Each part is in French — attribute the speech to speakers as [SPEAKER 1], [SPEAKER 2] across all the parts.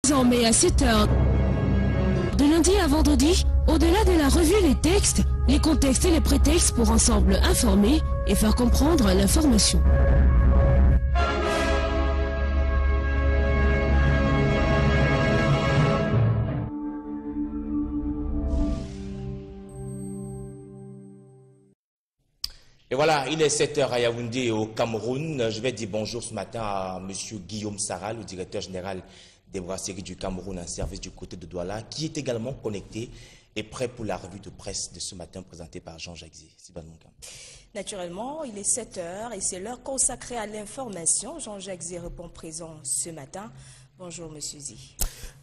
[SPEAKER 1] Désormais à 7 h. De lundi à vendredi, au-delà de la revue Les Textes, les contextes et les prétextes pour ensemble informer et faire comprendre l'information.
[SPEAKER 2] Et voilà, il est 7 h à Yaoundé au Cameroun. Je vais dire bonjour ce matin à M. Guillaume Sarral, le directeur général des brasseries du Cameroun en service du côté de Douala, qui est également connecté et prêt pour la revue de presse de ce matin présentée par Jean-Jacques Zé.
[SPEAKER 3] Naturellement, il est 7 h et c'est l'heure consacrée à l'information. Jean-Jacques Zé répond présent ce matin. Bonjour, M. Zé.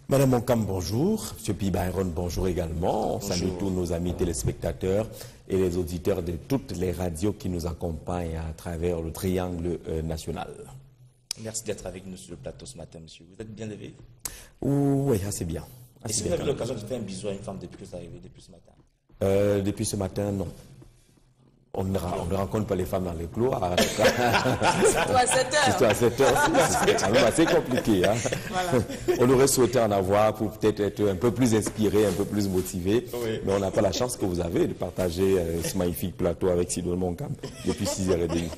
[SPEAKER 4] Madame Moncam, bonjour. Monsieur P. Byron, bonjour également. On salue tous nos amis téléspectateurs et les auditeurs de toutes les radios qui nous accompagnent à travers le triangle national.
[SPEAKER 2] Merci d'être avec nous sur le plateau ce matin, monsieur. Vous êtes bien levé?
[SPEAKER 4] Oui, assez bien.
[SPEAKER 2] Est-ce que vous avez l'occasion de faire un bisou à une femme depuis que vous arrivez, depuis ce matin?
[SPEAKER 4] Depuis ce matin, non. On ne rencontre pas les femmes dans les couloirs.
[SPEAKER 3] Surtout à 7 h.
[SPEAKER 4] Surtout à 7 h. C'est assez compliqué. Hein? Voilà. On aurait souhaité en avoir pour peut-être être un peu plus inspiré, un peu plus motivé. Oui. Mais on n'a pas la chance que vous avez de partager ce magnifique plateau avec Sidoul Moncam depuis 6h30.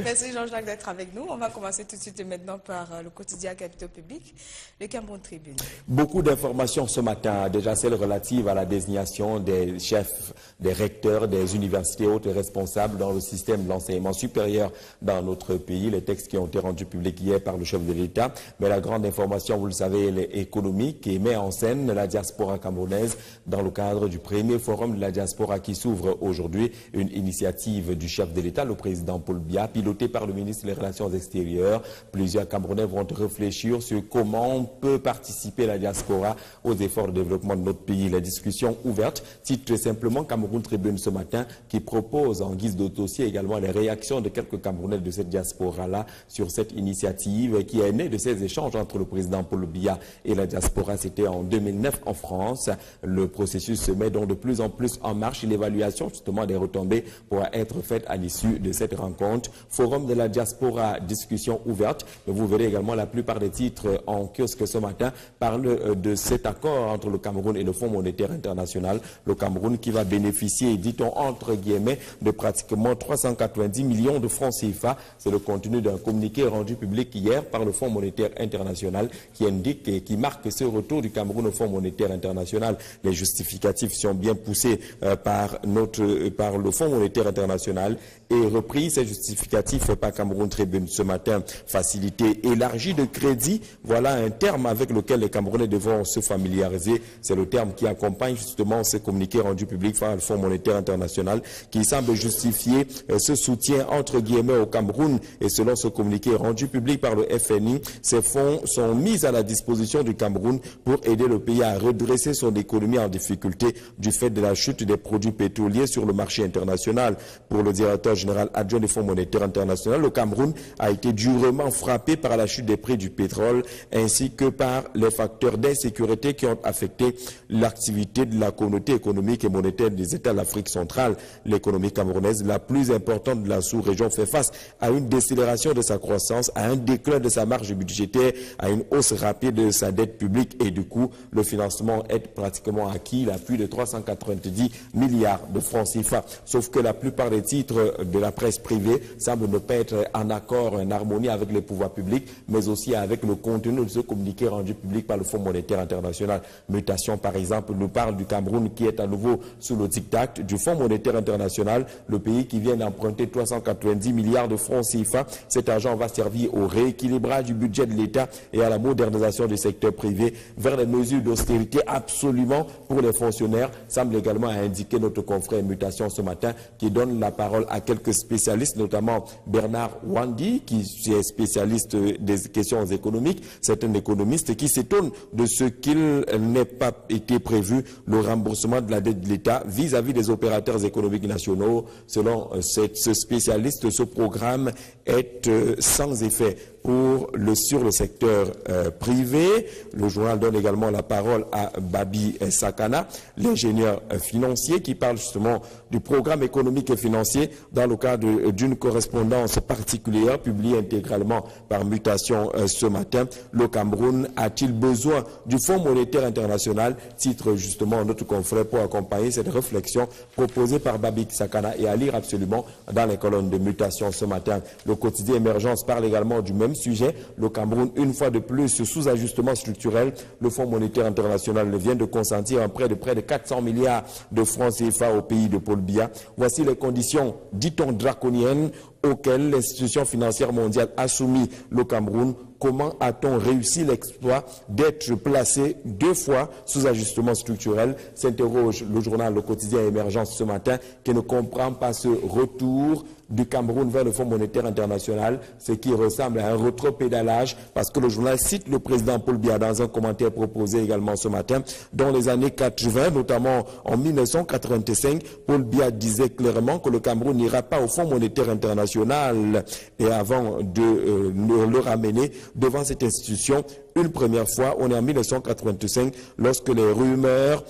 [SPEAKER 3] Merci Jean-Jacques d'être avec nous. On va commencer tout de suite maintenant par le quotidien Capitaux Public, le Cameroun Tribune.
[SPEAKER 4] Beaucoup d'informations ce matin. Déjà celles relatives à la désignation des chefs, des recteurs, des universités hautes et responsables dans le système de l'enseignement supérieur dans notre pays. Les textes qui ont été rendus publics hier par le chef de l'État. Mais la grande information, vous le savez, elle est économique et met en scène la diaspora camerounaise dans le cadre du premier forum de la diaspora qui s'ouvre aujourd'hui. Une initiative du chef de l'État, le président Paul Biya, pilotée par le ministre des Relations extérieures. Plusieurs Camerounais vont réfléchir sur comment peut participer la diaspora aux efforts de développement de notre pays. La discussion ouverte titre simplement Cameroun Tribune ce matin qui propose en guise de dossier également les réactions de quelques Camerounais de cette diaspora-là sur cette initiative qui est née de ces échanges entre le président Paul Biya et la diaspora. C'était en 2009 en France. Le processus se met donc de plus en plus en marche. L'évaluation justement des retombées pourra être faite à l'issue de cette rencontre. Forum de la diaspora, discussion ouverte. Vous verrez également la plupart des titres en kiosque ce matin parlent de cet accord entre le Cameroun et le Fonds monétaire international. Le Cameroun qui va bénéficier, dit-on entre guillemets, de pratiquement 390 millions de francs CFA. C'est le contenu d'un communiqué rendu public hier par le Fonds monétaire international qui indique et qui marque ce retour du Cameroun au Fonds monétaire international. Les justificatifs sont bien poussés par le Fonds monétaire international et repris ces justificatifs par Cameroun Tribune ce matin. Facilité élargie de crédit, voilà un terme avec lequel les Camerounais devront se familiariser. C'est le terme qui accompagne justement ce communiqué rendu public par le Fonds monétaire international qui semble justifier ce soutien entre guillemets au Cameroun. Et selon ce communiqué rendu public par le FMI, ces fonds sont mis à la disposition du Cameroun pour aider le pays à redresser son économie en difficulté du fait de la chute des produits pétroliers sur le marché international. Pour le directeur général adjoint du Fonds monétaire international, le Cameroun a été durement frappé par la chute des prix du pétrole ainsi que par les facteurs d'insécurité qui ont affecté l'activité de la communauté économique et monétaire des États de l'Afrique centrale. L'économie camerounaise, la plus importante de la sous-région, fait face à une décélération de sa croissance, à un déclin de sa marge budgétaire, à une hausse rapide de sa dette publique et du coup, le financement est pratiquement acquis, à plus de 390 milliards de francs CFA. Sauf que la plupart des titres de la presse privée semblent ne pas être en accord, en harmonie avec les pouvoirs publics, mais aussi avec le contenu de ce communiqué rendu public par le Fonds monétaire international. Mutation, par exemple, nous parle du Cameroun qui est à nouveau sous le diktat du Fonds monétaire international, le pays qui vient d'emprunter 390 milliards de francs CFA. Cet argent va servir au rééquilibrage du budget de l'État et à la modernisation du secteur privé vers les mesures d'austérité absolument pour les fonctionnaires, semble également indiquer notre confrère Mutation ce matin, qui donne la parole à quelques spécialistes, notamment Bernard Wandi, qui est spécialiste des questions économiques. C'est un économiste qui s'étonne de ce qu'il n'ait pas été prévu le remboursement de la dette de l'État vis-à-vis des opérateurs économiques nationaux. Selon ce spécialiste, ce programme est sans effet. sur le secteur privé. Le journal donne également la parole à Babi Sakana, l'ingénieur financier, qui parle justement du programme économique et financier dans le cadre d'une correspondance particulière publiée intégralement par Mutation ce matin. Le Cameroun a-t-il besoin du Fonds monétaire international? Titre justement notre confrère pour accompagner cette réflexion proposée par Babi Sakana et à lire absolument dans les colonnes de Mutation ce matin. Le quotidien Émergence parle également du même sujet. Le Cameroun, une fois de plus, sous ajustement structurel. Le Fonds monétaire international vient de consentir un prêt de près de 400 milliards de francs CFA au pays de Paul Biya. Voici les conditions, dit-on, draconiennes auxquelles l'institution financière mondiale a soumis le Cameroun. Comment a-t-on réussi l'exploit d'être placé 2 fois sous ajustement structurel? S'interroge le journal Le Quotidien Émergence ce matin, qui ne comprend pas ce retour du Cameroun vers le Fonds monétaire international, ce qui ressemble à un rétropédalage, parce que le journal cite le président Paul Biya dans un commentaire proposé également ce matin. Dans les années 80, notamment en 1985, Paul Biya disait clairement que le Cameroun n'ira pas au Fonds monétaire international. Et avant de le ramener devant cette institution, une première fois, on est en 1985, lorsque les rumeurs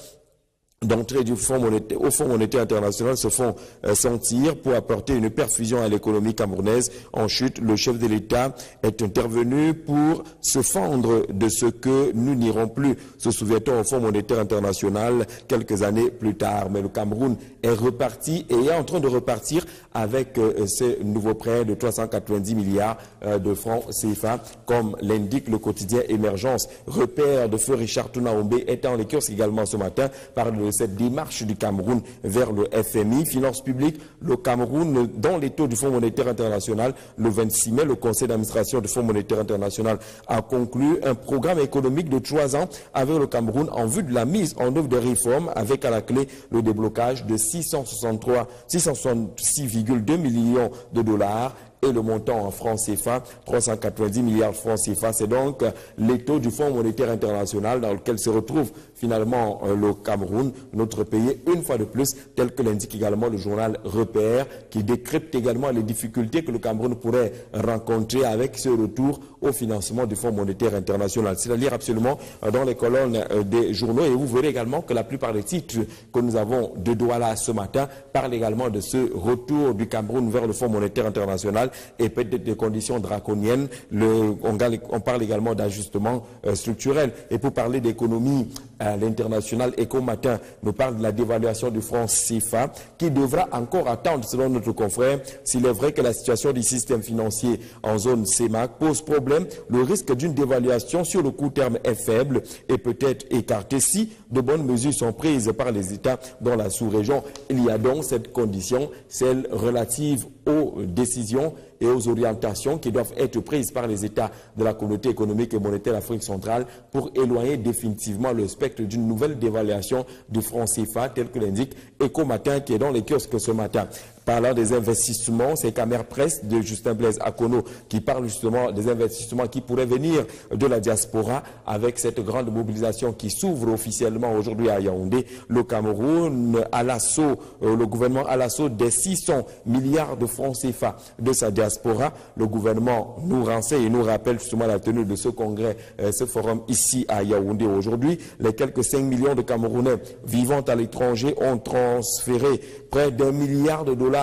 [SPEAKER 4] d'entrée du Fonds monétaire, au Fonds monétaire international se font sentir pour apporter une perfusion à l'économie camerounaise en chute. Le chef de l'État est intervenu pour se fendre de ce que nous n'irons plus, se souvient-on, au Fonds monétaire international quelques années plus tard. Mais le Cameroun est reparti et est en train de repartir avec ces nouveaux prêts de 390 milliards de francs CFA, comme l'indique le quotidien Émergence. Repère de feu Richard Tounaombé est en les kiosques également ce matin par cette démarche du Cameroun vers le FMI, finances publiques. Le Cameroun, dans les taux du Fonds monétaire international, le 26 mai, le conseil d'administration du Fonds monétaire international a conclu un programme économique de 3 ans avec le Cameroun en vue de la mise en œuvre des réformes, avec à la clé le déblocage de 666,2 millions de dollars et le montant en francs CFA, 390 milliards de francs CFA. C'est donc les taux du Fonds monétaire international dans lequel se retrouve finalement le Cameroun, notre pays, une fois de plus, tel que l'indique également le journal Repère, qui décrypte également les difficultés que le Cameroun pourrait rencontrer avec ce retour au financement du Fonds monétaire international. C'est à lire absolument dans les colonnes des journaux, et vous verrez également que la plupart des titres que nous avons de Douala ce matin parlent également de ce retour du Cameroun vers le Fonds monétaire international et peut-être des conditions draconiennes. On parle également d'ajustement structurel. Et pour parler d'économie à l'international, Éco Matin nous parle de la dévaluation du franc CFA qui devra encore attendre, selon notre confrère. S'il est vrai que la situation du système financier en zone CEMAC pose problème, le risque d'une dévaluation sur le court terme est faible et peut être écarté si de bonnes mesures sont prises par les États dans la sous-région. Il y a donc cette condition, celle relative aux décisions et aux orientations qui doivent être prises par les États de la communauté économique et monétaire d'Afrique centrale pour éloigner définitivement le spectre d'une nouvelle dévaluation du franc CFA, tel que l'indique Éco Matin, qui est dans les kiosques ce matin. Parlant des investissements, c'est Camer Presse de Justin Blaise Akono qui parle justement des investissements qui pourraient venir de la diaspora avec cette grande mobilisation qui s'ouvre officiellement aujourd'hui à Yaoundé. Le Cameroun à l'assaut, le gouvernement à l'assaut des 600 milliards de francs CFA de sa diaspora. Le gouvernement nous renseigne et nous rappelle justement la tenue de ce congrès, ce forum ici à Yaoundé aujourd'hui. Les quelques 5 millions de Camerounais vivant à l'étranger ont transféré près d'1 milliard de dollars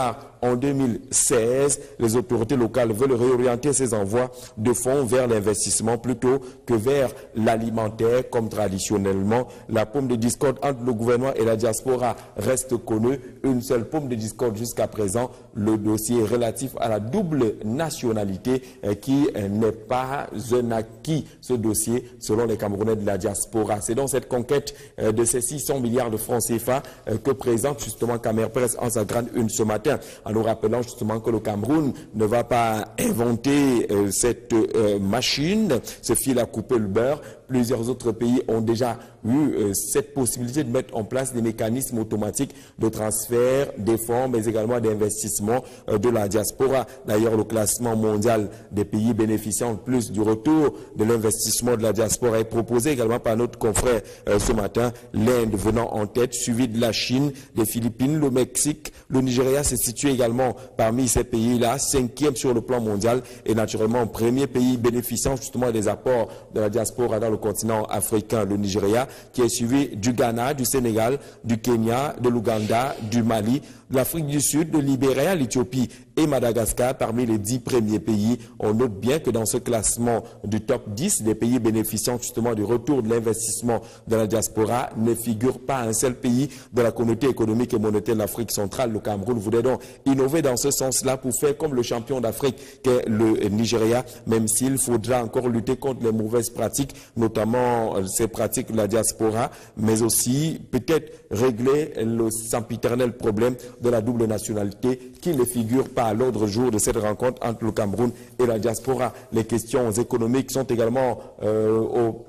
[SPEAKER 4] en 2016. Les autorités locales veulent réorienter ces envois de fonds vers l'investissement plutôt que vers l'alimentaire comme traditionnellement. La paume de discorde entre le gouvernement et la diaspora reste connue. Une seule paume de discorde jusqu'à présent, le dossier relatif à la double nationalité qui n'est pas un acquis, ce dossier, selon les Camerounais de la diaspora. C'est dans cette conquête de ces 600 milliards de francs CFA que présente justement Camer Presse en sa grande une ce matin, en nous rappelant justement que le Cameroun ne va pas inventer cette machine, ce fil à couper le beurre. Plusieurs autres pays ont déjà eu cette possibilité de mettre en place des mécanismes automatiques de transfert des fonds, mais également d'investissement de la diaspora. D'ailleurs, le classement mondial des pays bénéficiant plus du retour de l'investissement de la diaspora est proposé également par notre confrère ce matin. L'Inde venant en tête, suivi de la Chine, des Philippines, le Mexique, le Nigeria se situe également également parmi ces pays-là, 5e sur le plan mondial et naturellement premier pays bénéficiant justement des apports de la diaspora dans le continent africain, le Nigeria, qui est suivi du Ghana, du Sénégal, du Kenya, de l'Ouganda, du Mali, de l'Afrique du Sud, de Libéria, l'Éthiopie et Madagascar parmi les 10 premiers pays. On note bien que dans ce classement du top 10 des pays bénéficiant justement du retour de l'investissement de la diaspora ne figure pas un seul pays de la communauté économique et monétaire de l'Afrique centrale. Le Cameroun voudrait donc innover dans ce sens-là pour faire comme le champion d'Afrique qu'est le Nigeria, même s'il faudra encore lutter contre les mauvaises pratiques, notamment ces pratiques de la diaspora, mais aussi peut-être régler le sempiternel problème de la double nationalité qui ne figure pas à l'ordre du jour de cette rencontre entre le Cameroun et la diaspora. Les questions économiques sont également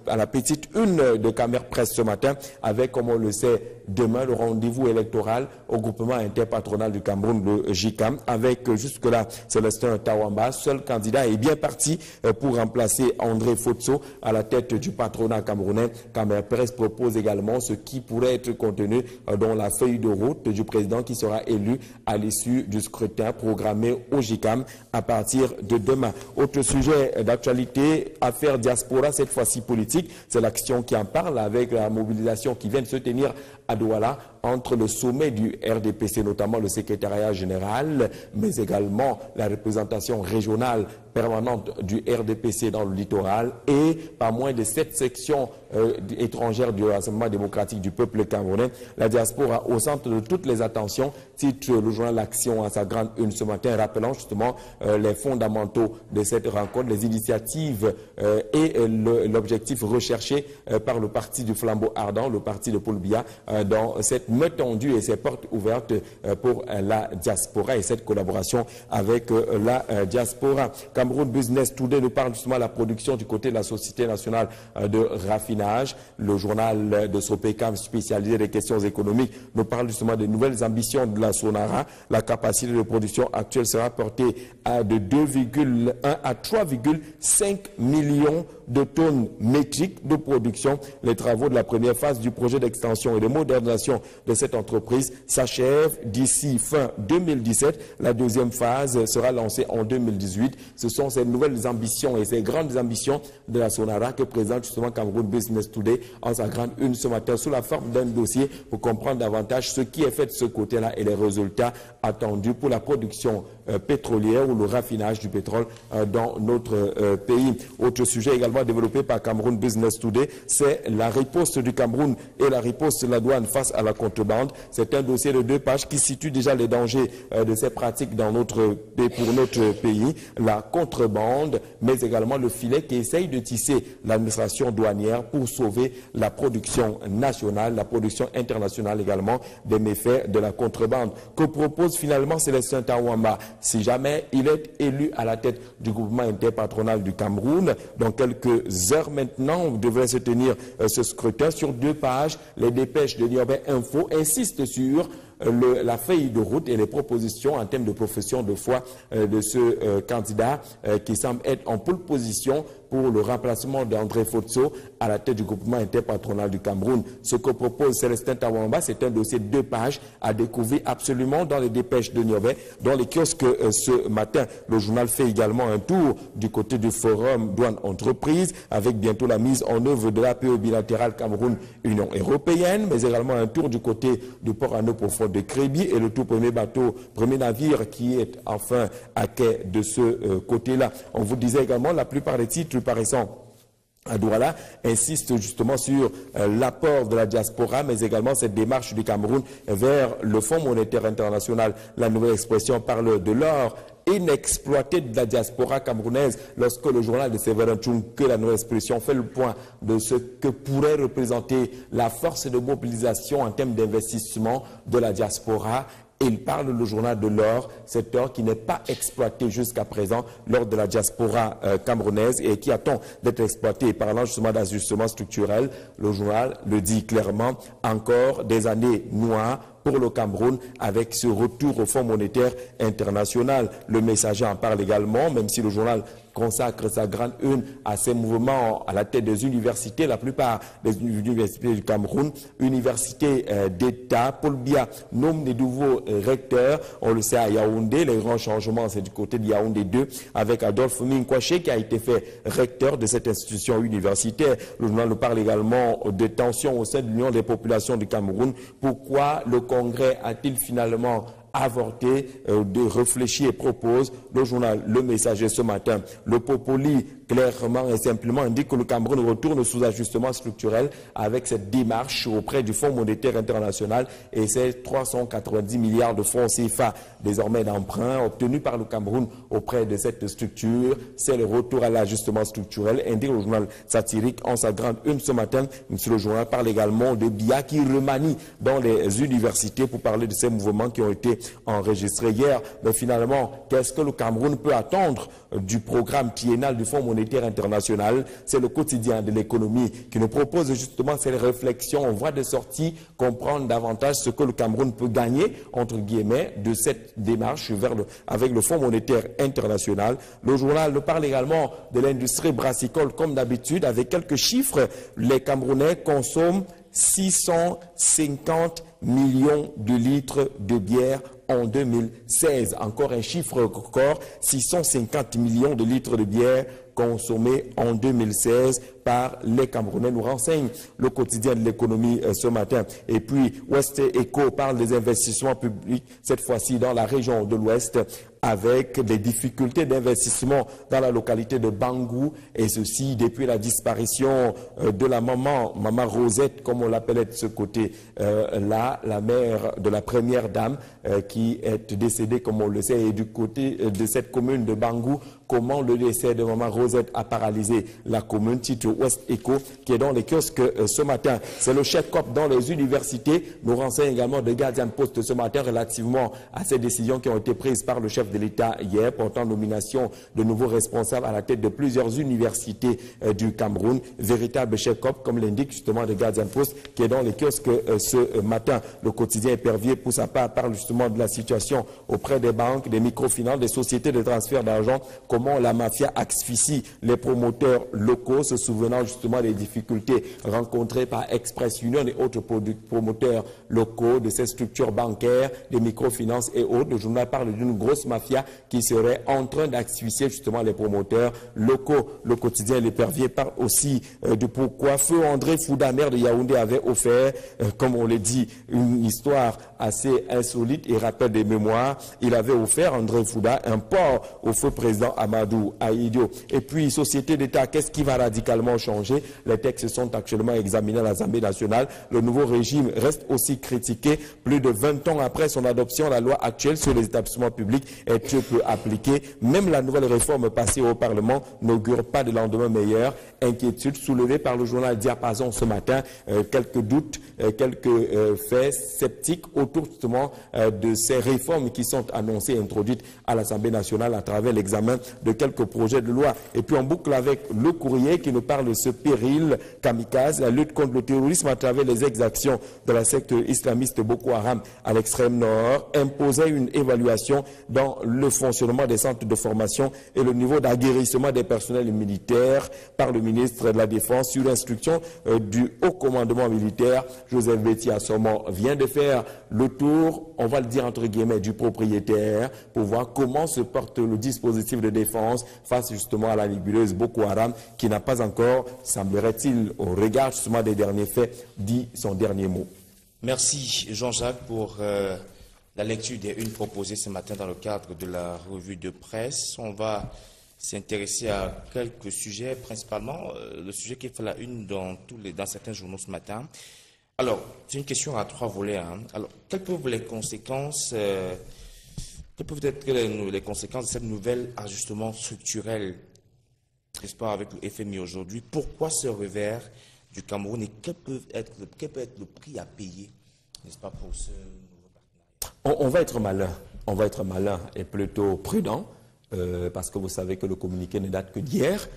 [SPEAKER 4] à la petite une de Camer Presse ce matin, avec, comme on le sait, demain le rendez-vous électoral au groupement interpatronal du Cameroun, le JICAM, avec jusque-là Célestin Tawamba, seul candidat, est bien parti pour remplacer André Fotso à la tête du patronat camerounais. Camer Presse propose également ce qui pourrait être contenu dans la feuille de route du président qui sera élu à l'issue du scrutin programmé au JICAM à partir de demain. Autre sujet d'actualité, affaire diaspora, cette fois-ci politique, c'est l'action qui en parle avec la mobilisation qui vient de se tenir à Douala entre le sommet du RDPC, notamment le secrétariat général, mais également la représentation régionale permanente du RDPC dans le littoral et pas moins de 7 sections étrangères du Rassemblement démocratique du peuple camerounais. La diaspora au centre de toutes les attentions, titre le journal L'Action à sa grande une ce matin, rappelant justement les fondamentaux de cette rencontre, les initiatives et l'objectif recherché par le parti du flambeau ardent, le parti de Paul Biya, dans cette main tendue et ses portes ouvertes pour la diaspora et cette collaboration avec la diaspora. Cameroun Business Today nous parle justement de la production du côté de la Société nationale de raffinage. Le journal de Sopecam spécialisé des questions économiques nous parle justement des nouvelles ambitions de la Sonara. La capacité de production actuelle sera portée de 2,1 à 3,5 millions de tonnes métriques de production. Les travaux de la première phase du projet d'extension et de modernisation de cette entreprise s'achèvent d'ici fin 2017. La deuxième phase sera lancée en 2018. Ce sont ces nouvelles ambitions et ces grandes ambitions de la Sonara que présente justement Cameroun Business Today en sa grande une ce matin sous la forme d'un dossier pour comprendre davantage ce qui est fait de ce côté-là et les résultats attendus pour la production pétrolière ou le raffinage du pétrole dans notre pays. Autre sujet également développé par Cameroun Business Today, c'est la riposte du Cameroun et la riposte de la douane face à la contrebande. C'est un dossier de 2 pages qui situe déjà les dangers de ces pratiques dans notre pays, pour notre pays, la contrebande, mais également le filet qui essaye de tisser l'administration douanière pour sauver la production nationale, la production internationale également des méfaits de la contrebande. Que propose finalement Célestin Tawamba? Si jamais il est élu à la tête du groupement interpatronal du Cameroun, dans quelques heures maintenant, devrait se tenir ce scrutin sur 2 pages. Les dépêches de Niobé Info insistent sur la feuille de route et les propositions en termes de profession de foi de ce candidat qui semble être en pole position pour le remplacement d'André Fotso à la tête du groupement interpatronal du Cameroun. Ce que propose Célestin Tawamba, c'est un dossier de 2 pages à découvrir absolument dans les dépêches de Niobé, dans les kiosques ce matin. Le journal fait également un tour du côté du forum douane entreprise avec bientôt la mise en œuvre de l'APE bilatéral Cameroun-Union européenne, mais également un tour du côté du port à eau profond de Créby et le tout premier navire qui est enfin à quai de ce côté-là. On vous disait également la plupart des titres paraissant à Douala insiste justement sur l'apport de la diaspora, mais également cette démarche du Cameroun vers le Fonds monétaire international. La nouvelle expression parle de l'or inexploité de la diaspora camerounaise lorsque le journal de Séverin Tchounke, la nouvelle expression, fait le point de ce que pourrait représenter la force de mobilisation en termes d'investissement de la diaspora. Il parle, le journal, de l'or, cet or qui n'est pas exploité jusqu'à présent lors de la diaspora camerounaise et qui attend d'être exploité. Parlant justement d'ajustement structurel, le journal le dit clairement, encore des années noires pour le Cameroun avec ce retour au Fonds monétaire international. Le Messager en parle également, même si le journal consacre sa grande une à ces mouvements à la tête des universités, la plupart des universités du Cameroun, universités d'État. Paul Biya nomme des nouveaux recteurs, on le sait à Yaoundé, les grands changements c'est du côté de Yaoundé 2, avec Adolphe Minkwaché qui a été fait recteur de cette institution universitaire. Le journal nous parle également de tensions au sein de l'Union des populations du Cameroun. Pourquoi le Congrès a-t-il finalement avorté de réfléchir et propose le journal Le Messager ce matin. Le Popoli clairement et simplement indique que le Cameroun retourne sous ajustement structurel avec cette démarche auprès du Fonds monétaire international et ses 390 milliards de francs CFA désormais d'emprunt obtenus par le Cameroun auprès de cette structure. C'est le retour à l'ajustement structurel, indique le journal satirique en sa grande une ce matin. Le journal parle également de Biya qui remanie dans les universités pour parler de ces mouvements qui ont été enregistrés hier. Mais finalement, qu'est-ce que le Cameroun peut attendre du programme triennal du Fonds monétaire international? C'est le quotidien de l'économie qui nous propose justement cette réflexion en voie de sortie, comprendre davantage ce que le Cameroun peut gagner, entre guillemets, de cette démarche avec le Fonds monétaire international. Le journal nous parle également de l'industrie brassicole comme d'habitude avec quelques chiffres. Les Camerounais consomment 650 millions de litres de bière en 2016. Encore un chiffre record, 650 millions de litres de bière consommés en 2016 par les Camerounais, nous renseigne le quotidien de l'économie ce matin. Et puis, West Eco parle des investissements publics, cette fois-ci dans la région de l'Ouest, avec des difficultés d'investissement dans la localité de Bangou, et ceci depuis la disparition de la maman Rosette, comme on l'appelait de ce côté-là, la mère de la première dame qui est décédée, comme on le sait, et du côté de cette commune de Bangou, comment le décès de maman Rosette a paralysé la commune, titre West Eco, qui est dans les kiosques ce matin. C'est le chef COP dans les universités, nous renseigne également de Guardian Post ce matin relativement à ces décisions qui ont été prises par le chef de l'État hier, portant nomination de nouveaux responsables à la tête de plusieurs universités du Cameroun. Véritable chef COP, comme l'indique justement de Guardian Post, qui est dans les kiosques ce matin. Le quotidien Épervier, pour sa part, parle justement de la situation auprès des banques, des microfinances, des sociétés de transfert d'argent, comment la mafia asphyxie les promoteurs locaux, se souvenant justement des difficultés rencontrées par Express Union et autres promoteurs locaux, de ces structures bancaires, des microfinances et autres. Le journal parle d'une grosse mafia qui serait en train d'asphyxier justement les promoteurs locaux. Le quotidien L'Épervier parle aussi de pourquoi Feu André Fouda, maire de Yaoundé, avait offert, comme on le dit, une histoire assez insolite et rappelle des mémoires. Il avait offert, André Fouda, un port au feu président Amadou Ahidjo. Et puis, société d'État, qu'est-ce qui va radicalement changer? Les textes sont actuellement examinés à l'Assemblée nationale. Le nouveau régime reste aussi critiqué. Plus de 20 ans après son adoption, la loi actuelle sur les établissements publics est très peu appliquée. Même la nouvelle réforme passée au Parlement n'augure pas de lendemain meilleur. Inquiétude soulevée par le journal Diapason ce matin. Quelques doutes, quelques faits sceptiques autour justement de ces réformes qui sont annoncées et introduites à l'Assemblée nationale à travers l'examen de quelques projets de loi. Et puis on boucle avec Le Courrier qui nous parle de ce péril kamikaze, la lutte contre le terrorisme à travers les exactions de la secte islamiste Boko Haram à l'extrême nord, imposait une évaluation dans le fonctionnement des centres de formation et le niveau d'aguerrissement des personnels militaires par le ministre de la Défense sur instruction du haut commandement militaire. Joseph Betty Assoman vient de faire le tour, on va le dire entre guillemets, du propriétaire pour voir comment se porte le dispositif de défense face justement à la nébuleuse Boko Haram qui n'a pas encore, semblerait-il, au regard justement des derniers faits, dit son dernier mot.
[SPEAKER 2] Merci Jean-Jacques pour la lecture des unes proposées ce matin dans le cadre de la revue de presse. On va s'intéresser à quelques sujets, principalement le sujet qui fait la une dans certains journaux ce matin. Alors, c'est une question à trois volets. Alors, quelles peuvent être les conséquences de cette nouvelle ajustement structurel, n'est-ce pas, avec le FMI aujourd'hui? Pourquoi ce revers du Cameroun et quel peut être le prix à payer, n'est-ce pas, pour ce nouveau partenariat?
[SPEAKER 4] On va être malin et plutôt prudent, parce que vous savez que le communiqué ne date que d'hier,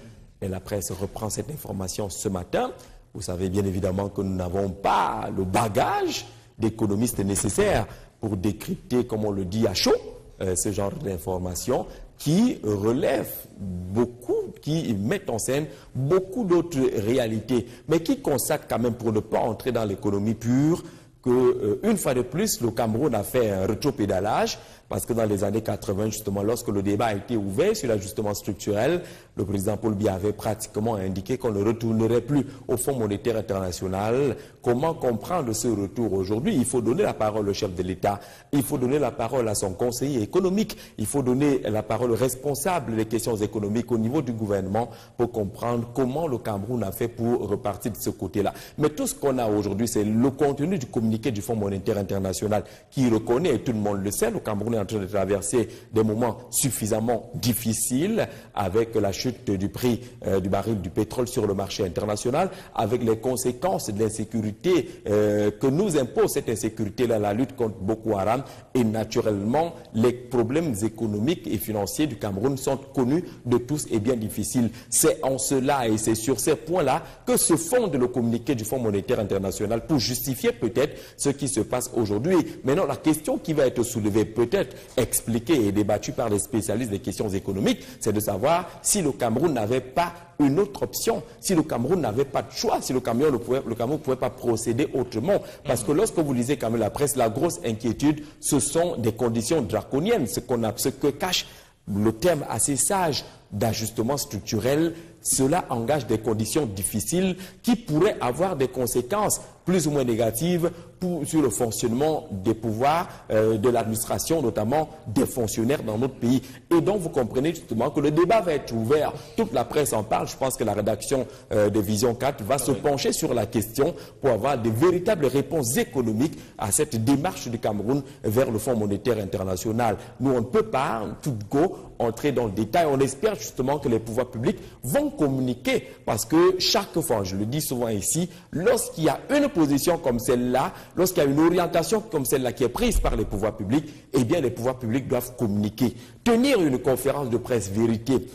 [SPEAKER 4] et la presse reprend cette information ce matin. Vous savez bien évidemment que nous n'avons pas le bagage d'économistes nécessaire pour décrypter, comme on le dit à chaud, ce genre d'informations. qui relèvent beaucoup, qui mettent en scène beaucoup d'autres réalités, mais qui constatent quand même, pour ne pas entrer dans l'économie pure, qu'une fois de plus, le Cameroun a fait un rétropédalage, parce que dans les années 80, justement, lorsque le débat a été ouvert sur l'ajustement structurel, le président Paul Biya avait pratiquement indiqué qu'on ne retournerait plus au Fonds monétaire international. Comment comprendre ce retour aujourd'hui? Il faut donner la parole au chef de l'État, il faut donner la parole à son conseiller économique, il faut donner la parole au responsable des questions économiques au niveau du gouvernement pour comprendre comment le Cameroun a fait pour repartir de ce côté-là. Mais tout ce qu'on a aujourd'hui, c'est le contenu du communiqué du Fonds monétaire international qui reconnaît, et tout le monde le sait, le Cameroun est en train de traverser des moments suffisamment difficiles avec la chute du prix du baril du pétrole sur le marché international, avec les conséquences de l'insécurité que nous impose cette insécurité-là, la lutte contre Boko Haram, et naturellement les problèmes économiques et financiers du Cameroun sont connus de tous et bien difficiles. C'est en cela et c'est sur ces points-là que se fonde le communiqué du Fonds monétaire international pour justifier peut-être ce qui se passe aujourd'hui. Maintenant, la question qui va être soulevée, peut-être expliquée et débattue par les spécialistes des questions économiques, c'est de savoir si le Cameroun n'avait pas une autre option, si le Cameroun n'avait pas de choix, si le Cameroun ne pouvait pas procéder autrement. Parce que lorsque vous lisez quand même la presse, la grosse inquiétude, ce sont des conditions draconiennes, ce que cache le terme assez sage d'ajustement structurel. Cela engage des conditions difficiles qui pourraient avoir des conséquences plus ou moins négatives sur le fonctionnement des pouvoirs de l'administration, notamment des fonctionnaires dans notre pays. Et donc vous comprenez justement que le débat va être ouvert. Toute la presse en parle. Je pense que la rédaction de Vision 4 va se pencher sur la question pour avoir de véritables réponses économiques à cette démarche du Cameroun vers le Fonds monétaire international. Nous, on ne peut pas, tout go, entrer dans le détail. On espère justement que les pouvoirs publics vont communiquer, parce que chaque fois, je le dis souvent ici, lorsqu'il y a une position comme celle-là, lorsqu'il y a une orientation comme celle-là qui est prise par les pouvoirs publics, eh bien les pouvoirs publics doivent communiquer. Tenir une conférence de presse vérité,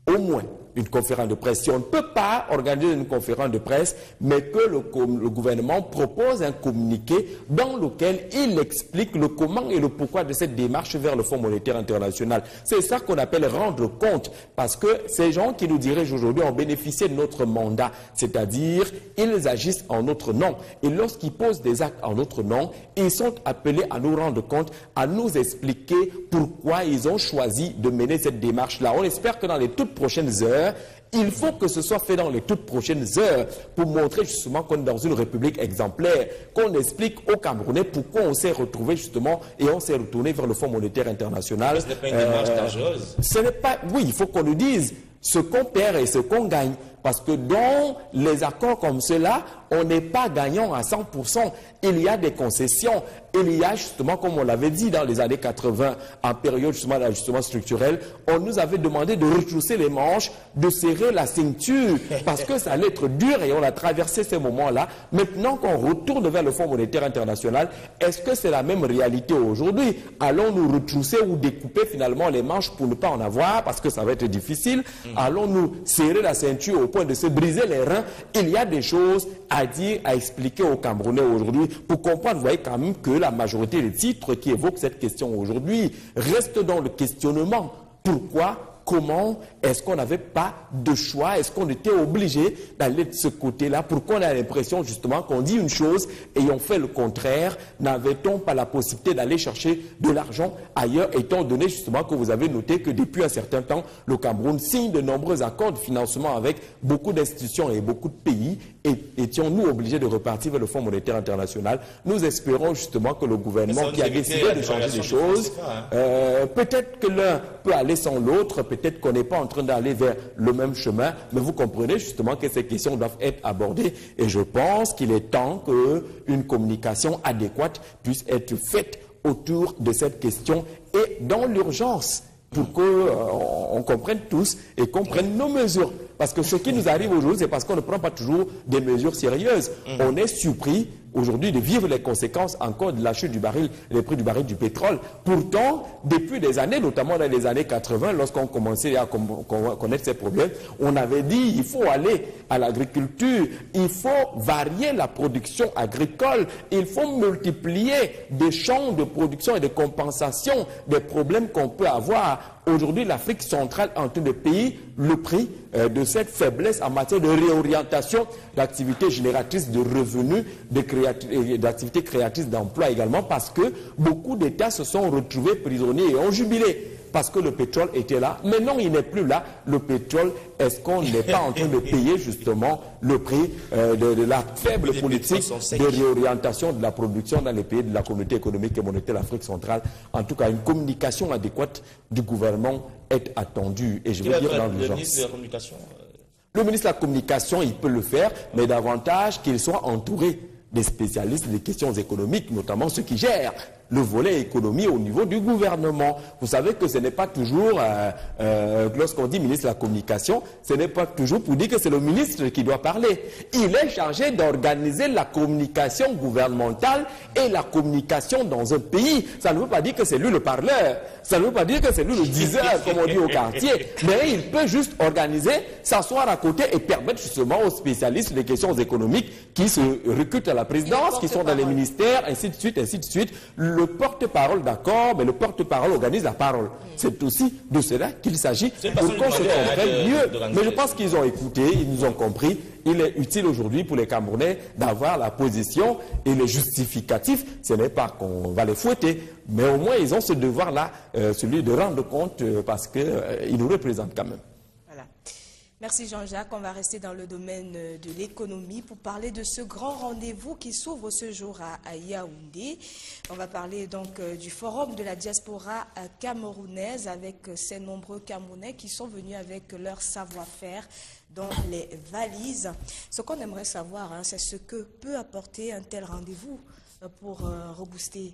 [SPEAKER 4] au moins une conférence de presse. Si on ne peut pas organiser une conférence de presse, mais que le gouvernement propose un communiqué dans lequel il explique le comment et le pourquoi de cette démarche vers le Fonds monétaire international. C'est ça qu'on appelle rendre compte, parce que ces gens qui nous dirigent aujourd'hui ont bénéficié de notre mandat, c'est-à-dire ils agissent en notre nom. Et lorsqu'ils posent des actes en notre nom, ils sont appelés à nous rendre compte, à nous expliquer pourquoi ils ont choisi de mener cette démarche-là. On espère que dans les toutes prochaines heures, il faut que ce soit fait dans les toutes prochaines heures pour montrer justement qu'on est dans une république exemplaire, qu'on explique aux Camerounais pourquoi on s'est retrouvé justement et on s'est retourné vers le Fonds monétaire international.
[SPEAKER 2] Ce n'est pas une démarche dangereuse.
[SPEAKER 4] Ce n'est pas, oui, il faut qu'on nous dise ce qu'on perd et ce qu'on gagne. Parce que dans les accords comme cela, on n'est pas gagnant à 100%. Il y a des concessions. Il y a justement, comme on l'avait dit dans les années 80, en période justement d'ajustement structurel, on nous avait demandé de retrousser les manches, de serrer la ceinture, parce que ça allait être dur et on a traversé ces moments-là. Maintenant qu'on retourne vers le Fonds monétaire international, est-ce que c'est la même réalité aujourd'hui? Allons-nous retrousser ou découper finalement les manches pour ne pas en avoir, parce que ça va être difficile? Allons-nous serrer la ceinture au point de se briser les reins? Il y a des choses à dire, à expliquer aux Camerounais aujourd'hui pour comprendre, vous voyez quand même que la majorité des titres qui évoquent cette question aujourd'hui restent dans le questionnement. Pourquoi? Comment est-ce qu'on n'avait pas de choix? Est-ce qu'on était obligé d'aller de ce côté-là? Pourquoi on a l'impression justement qu'on dit une chose et on fait le contraire? N'avait-on pas la possibilité d'aller chercher de l'argent ailleurs, étant donné justement que vous avez noté que depuis un certain temps, le Cameroun signe de nombreux accords de financement avec beaucoup d'institutions et beaucoup de pays, et étions-nous obligés de repartir vers le Fonds monétaire international? Nous espérons justement que le gouvernement qui a décidé de changer les choses, peut-être que l'un peut aller sans l'autre, peut-être qu'on n'est pas en train d'aller vers le même chemin, mais vous comprenez justement que ces questions doivent être abordées, et je pense qu'il est temps qu'une communication adéquate puisse être faite autour de cette question et dans l'urgence, pour qu'on comprenne tous et qu'on prenne nos mesures. Parce que ce qui nous arrive aujourd'hui, c'est parce qu'on ne prend pas toujours des mesures sérieuses. On est surpris aujourd'hui de vivre les conséquences encore de la chute du baril, les prix du baril du pétrole. Pourtant, depuis des années, notamment dans les années 80, lorsqu'on commençait à connaître ces problèmes, on avait dit il faut aller à l'agriculture, il faut varier la production agricole, il faut multiplier des champs de production et de compensation des problèmes qu'on peut avoir. Aujourd'hui, l'Afrique centrale est en train de payer le prix de cette faiblesse en matière de réorientation d'activités génératrices de revenus, d'activités créatrices d'emplois également, parce que beaucoup d'États se sont retrouvés prisonniers et ont jubilé. Parce que le pétrole était là. Maintenant, il n'est plus là. Le pétrole, est-ce qu'on n'est pas en train de payer justement le prix de la faible politique de réorientation de la production dans les pays de la communauté économique et monétaire de l'Afrique centrale? En tout cas, une communication adéquate du gouvernement est attendue. Et je veux dire dans l'urgence. Le ministre de la Communication, le ministre de la Communication, il peut le faire, mais davantage qu'il soit entouré des spécialistes des questions économiques, notamment ceux qui gèrent le volet économie au niveau du gouvernement. Vous savez que ce n'est pas toujours, lorsqu'on dit ministre de la Communication, ce n'est pas toujours pour dire que c'est le ministre qui doit parler. Il est chargé d'organiser la communication gouvernementale et la communication dans un pays. Ça ne veut pas dire que c'est lui le parleur, ça ne veut pas dire que c'est lui le diseur, comme on dit au quartier, mais il peut juste organiser, s'asseoir à côté et permettre justement aux spécialistes des questions économiques qui se recrutent à la présidence, qui sont dans les ministères, ainsi de suite, ainsi de suite. Le porte-parole, d'accord, mais le porte-parole organise la parole. C'est aussi de cela qu'il s'agit pour qu'on se comprenne mieux. Mais je pense qu'ils ont écouté, ils nous ont compris. Il est utile aujourd'hui pour les Camerounais d'avoir la position et le justificatif. Ce n'est pas qu'on va les fouetter, mais au moins ils ont ce devoir-là, celui de rendre compte parce qu'ils nous représentent quand même.
[SPEAKER 3] Merci Jean-Jacques. On va rester dans le domaine de l'économie pour parler de ce grand rendez-vous qui s'ouvre ce jour à Yaoundé. On va parler donc du forum de la diaspora camerounaise avec ces nombreux Camerounais qui sont venus avec leur savoir-faire dans les valises. Ce qu'on aimerait savoir, c'est ce que peut apporter un tel rendez-vous pour rebooster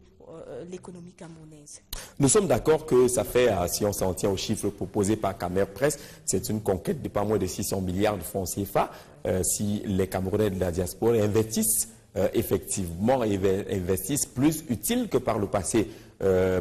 [SPEAKER 3] l'économie camerounaise.
[SPEAKER 4] Nous sommes d'accord que ça fait, si on s'en tient aux chiffres proposés par Camer Presse, c'est une conquête de pas moins de 600 milliards de francs CFA. Si les Camerounais de la diaspora investissent, effectivement, investissent plus utile que par le passé.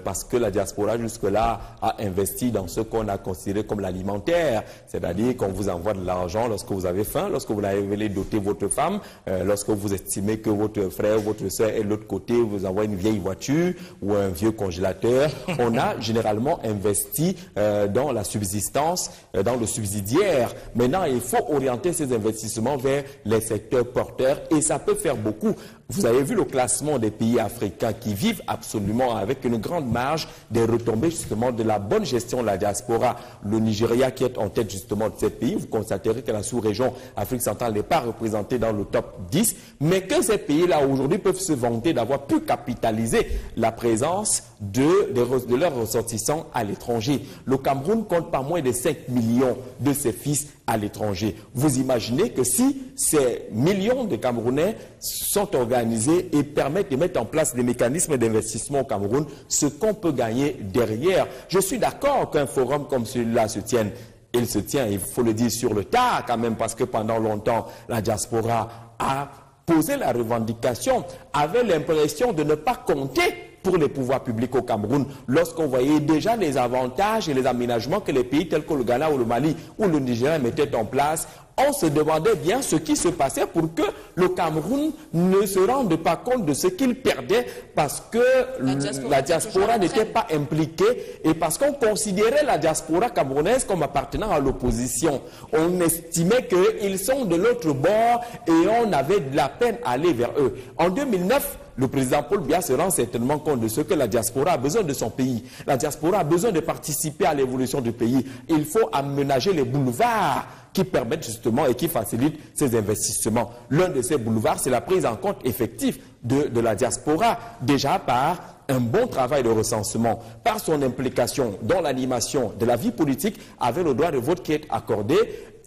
[SPEAKER 4] Parce que la diaspora jusque-là a investi dans ce qu'on a considéré comme l'alimentaire, c'est-à-dire qu'on vous envoie de l'argent lorsque vous avez faim, lorsque vous voulez doter votre femme, lorsque vous estimez que votre frère ou votre soeur est de l'autre côté, vous envoie une vieille voiture ou un vieux congélateur. On a généralement investi dans la subsistance, dans le subsidiaire. Maintenant, il faut orienter ces investissements vers les secteurs porteurs et ça peut faire beaucoup. Vous avez vu le classement des pays africains qui vivent absolument avec une grande marge des retombées justement de la bonne gestion de la diaspora. Le Nigeria qui est en tête justement de ces pays, vous constaterez que la sous-région Afrique centrale n'est pas représentée dans le top 10, mais que ces pays-là aujourd'hui peuvent se vanter d'avoir pu capitaliser la présence de leurs ressortissants à l'étranger. Le Cameroun compte pas moins de 5 millions de ses fils à l'étranger. Vous imaginez que si ces millions de Camerounais sont organisés et permettent de mettre en place des mécanismes d'investissement au Cameroun, ce qu'on peut gagner derrière. Je suis d'accord qu'un forum comme celui-là se tienne. Il se tient, il faut le dire, sur le tard quand même, parce que pendant longtemps, la diaspora a posé la revendication, avait l'impression de ne pas compter pour les pouvoirs publics au Cameroun, lorsqu'on voyait déjà les avantages et les aménagements que les pays tels que le Ghana ou le Mali ou le Nigeria mettaient en place, on se demandait bien ce qui se passait pour que le Cameroun ne se rende pas compte de ce qu'il perdait parce que la diaspora n'était pas impliquée et parce qu'on considérait la diaspora camerounaise comme appartenant à l'opposition. On estimait qu'ils sont de l'autre bord et on avait de la peine à aller vers eux. En 2009, le président Paul Biya se rend certainement compte de ce que la diaspora a besoin de son pays. La diaspora a besoin de participer à l'évolution du pays. Il faut aménager les boulevards qui permettent justement et qui facilitent ces investissements. L'un de ces boulevards, c'est la prise en compte effective de la diaspora, déjà par un bon travail de recensement, par son implication dans l'animation de la vie politique avec le droit de vote qui est accordé.